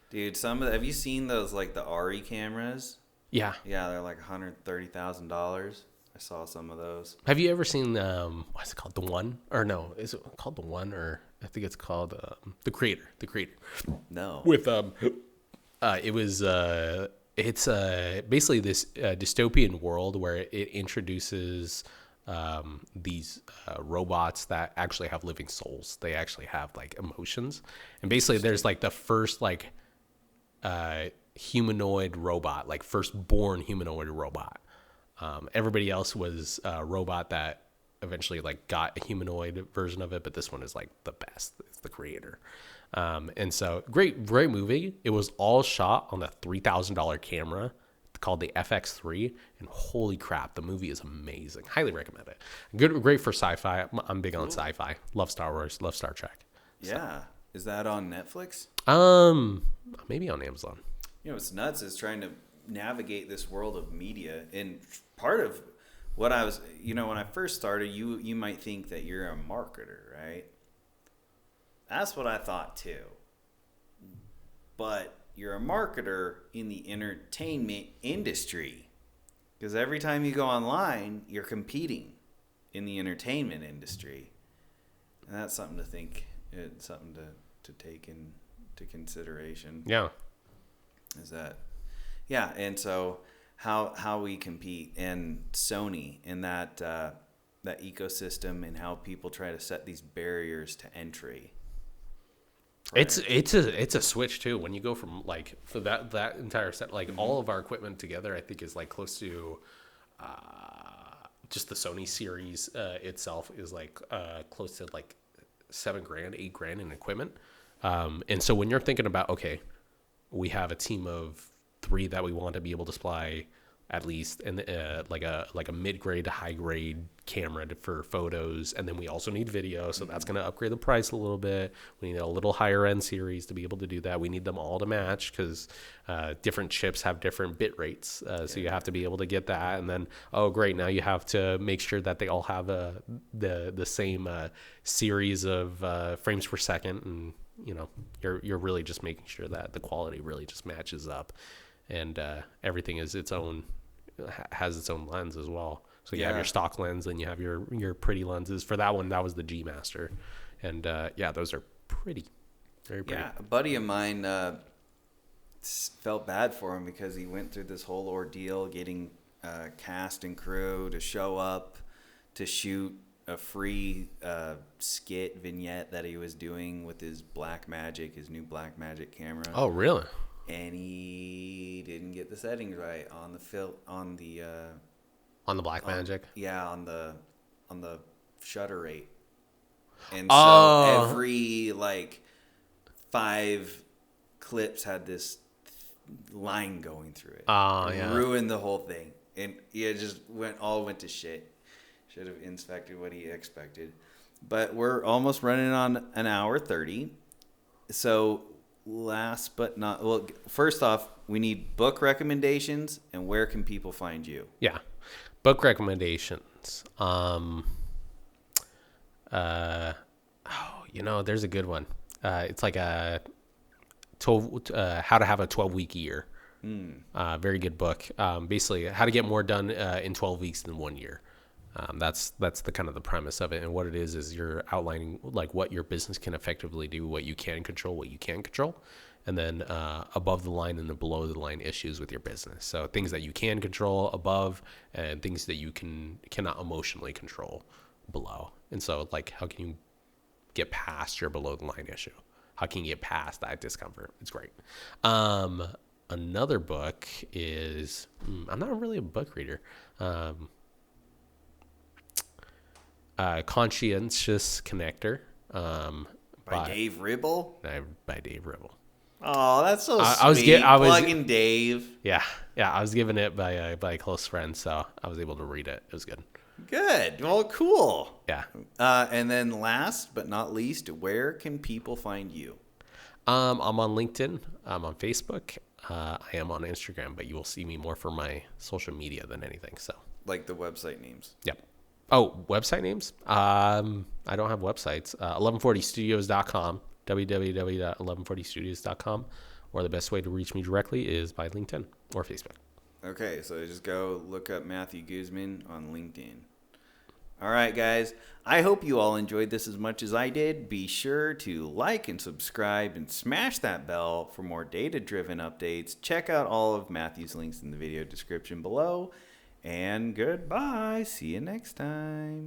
Dude, have you seen those, like the RE cameras? Yeah. Yeah, they're like $130,000. I saw some of those. Have you ever seen what's it called? The One? Or no, is it called The One? Or I think it's called The Creator. The Creator. No. With it's basically this dystopian world where it introduces these robots that actually have living souls. They actually have like emotions, and basically there's like the first like humanoid robot, like firstborn humanoid robot. Everybody else was a robot that eventually like got a humanoid version of it, but this one is like the best. It's The Creator. And so great movie. It was all shot on a $3,000 camera called the FX3, and holy crap, the movie is amazing. Highly recommend it. Great for sci-fi. I'm big on sci-fi. Love Star Wars. Love Star Trek. Yeah. Is that on Netflix? Maybe on Amazon. You know, what's nuts is trying to navigate this world of media, and part of what I was, when I first started, you might think that you're a marketer, right? That's what I thought too. But you're a marketer in the entertainment industry, because every time you go online, you're competing in the entertainment industry, and that's something to think. It's something to take to consideration. Yeah. Is that, yeah, and so how we compete, and Sony in that that ecosystem, and how people try to set these barriers to entry. It's a switch too when you go from like for that entire set, like all of our equipment together I think is like close to just the Sony series itself is like close to like $7,000 $8,000 in equipment, and so when you're thinking about, okay, we have a team of 3 that we want to be able to supply at least, and like a mid-grade to high-grade camera for photos, and then we also need video, so that's going to upgrade the price a little bit. We need a little higher-end series to be able to do that. We need them all to match because different chips have different bit rates, so you have to be able to get that. And then, oh great, now you have to make sure that they all have the same series of frames per second, and you know, you're really just making sure that the quality really just matches up, and everything is has its own lens as well. So you have your stock lens, and you have your pretty lenses. For that one, that was the G Master, and those are pretty, very pretty. Yeah, a buddy of mine felt bad for him because he went through this whole ordeal getting cast and crew to show up to shoot a free skit vignette that he was doing with his his new Blackmagic camera. Oh, really? And he didn't get the settings right on the on the Blackmagic. On the shutter rate. And so every like 5 clips had this line going through it. Oh, yeah. Ruined the whole thing. And it just went to shit. Should have inspected what he expected. But we're almost running on an hour 30. So first off, we need book recommendations, and where can people find you? Yeah. Book recommendations. There's a good one. It's like a 12 how to have a 12-week year. Very good book. Basically how to get more done in 12 weeks than 1 year. That's the kind of the premise of it. And what it is you're outlining like what your business can effectively do, what you can control, what you can't control, and then above the line and the below the line issues with your business. So things that you can control above, and things that you cannot emotionally control below. And so like, how can you get past your below the line issue? How can you get past that discomfort? It's great. Another book is, I'm not really a book reader. Conscientious Connector. By Dave Ribble? By Dave Ribble. Oh, that's so sweet. Plugging Dave. Yeah. I was given it by a close friend, so I was able to read it. It was good. Good. Well, cool. Yeah. And then last but not least, where can people find you? I'm on LinkedIn. I'm on Facebook. I am on Instagram, but you will see me more for my social media than anything. So, like the website names. Yep. Oh, website names? I don't have websites. 1140studios.com, www.1140studios.com, or the best way to reach me directly is by LinkedIn or Facebook. Okay, so just go look up Mathew Guzman on LinkedIn. All right, guys. I hope you all enjoyed this as much as I did. Be sure to like and subscribe and smash that bell for more data-driven updates. Check out all of Mathew's links in the video description below. And goodbye. See you next time.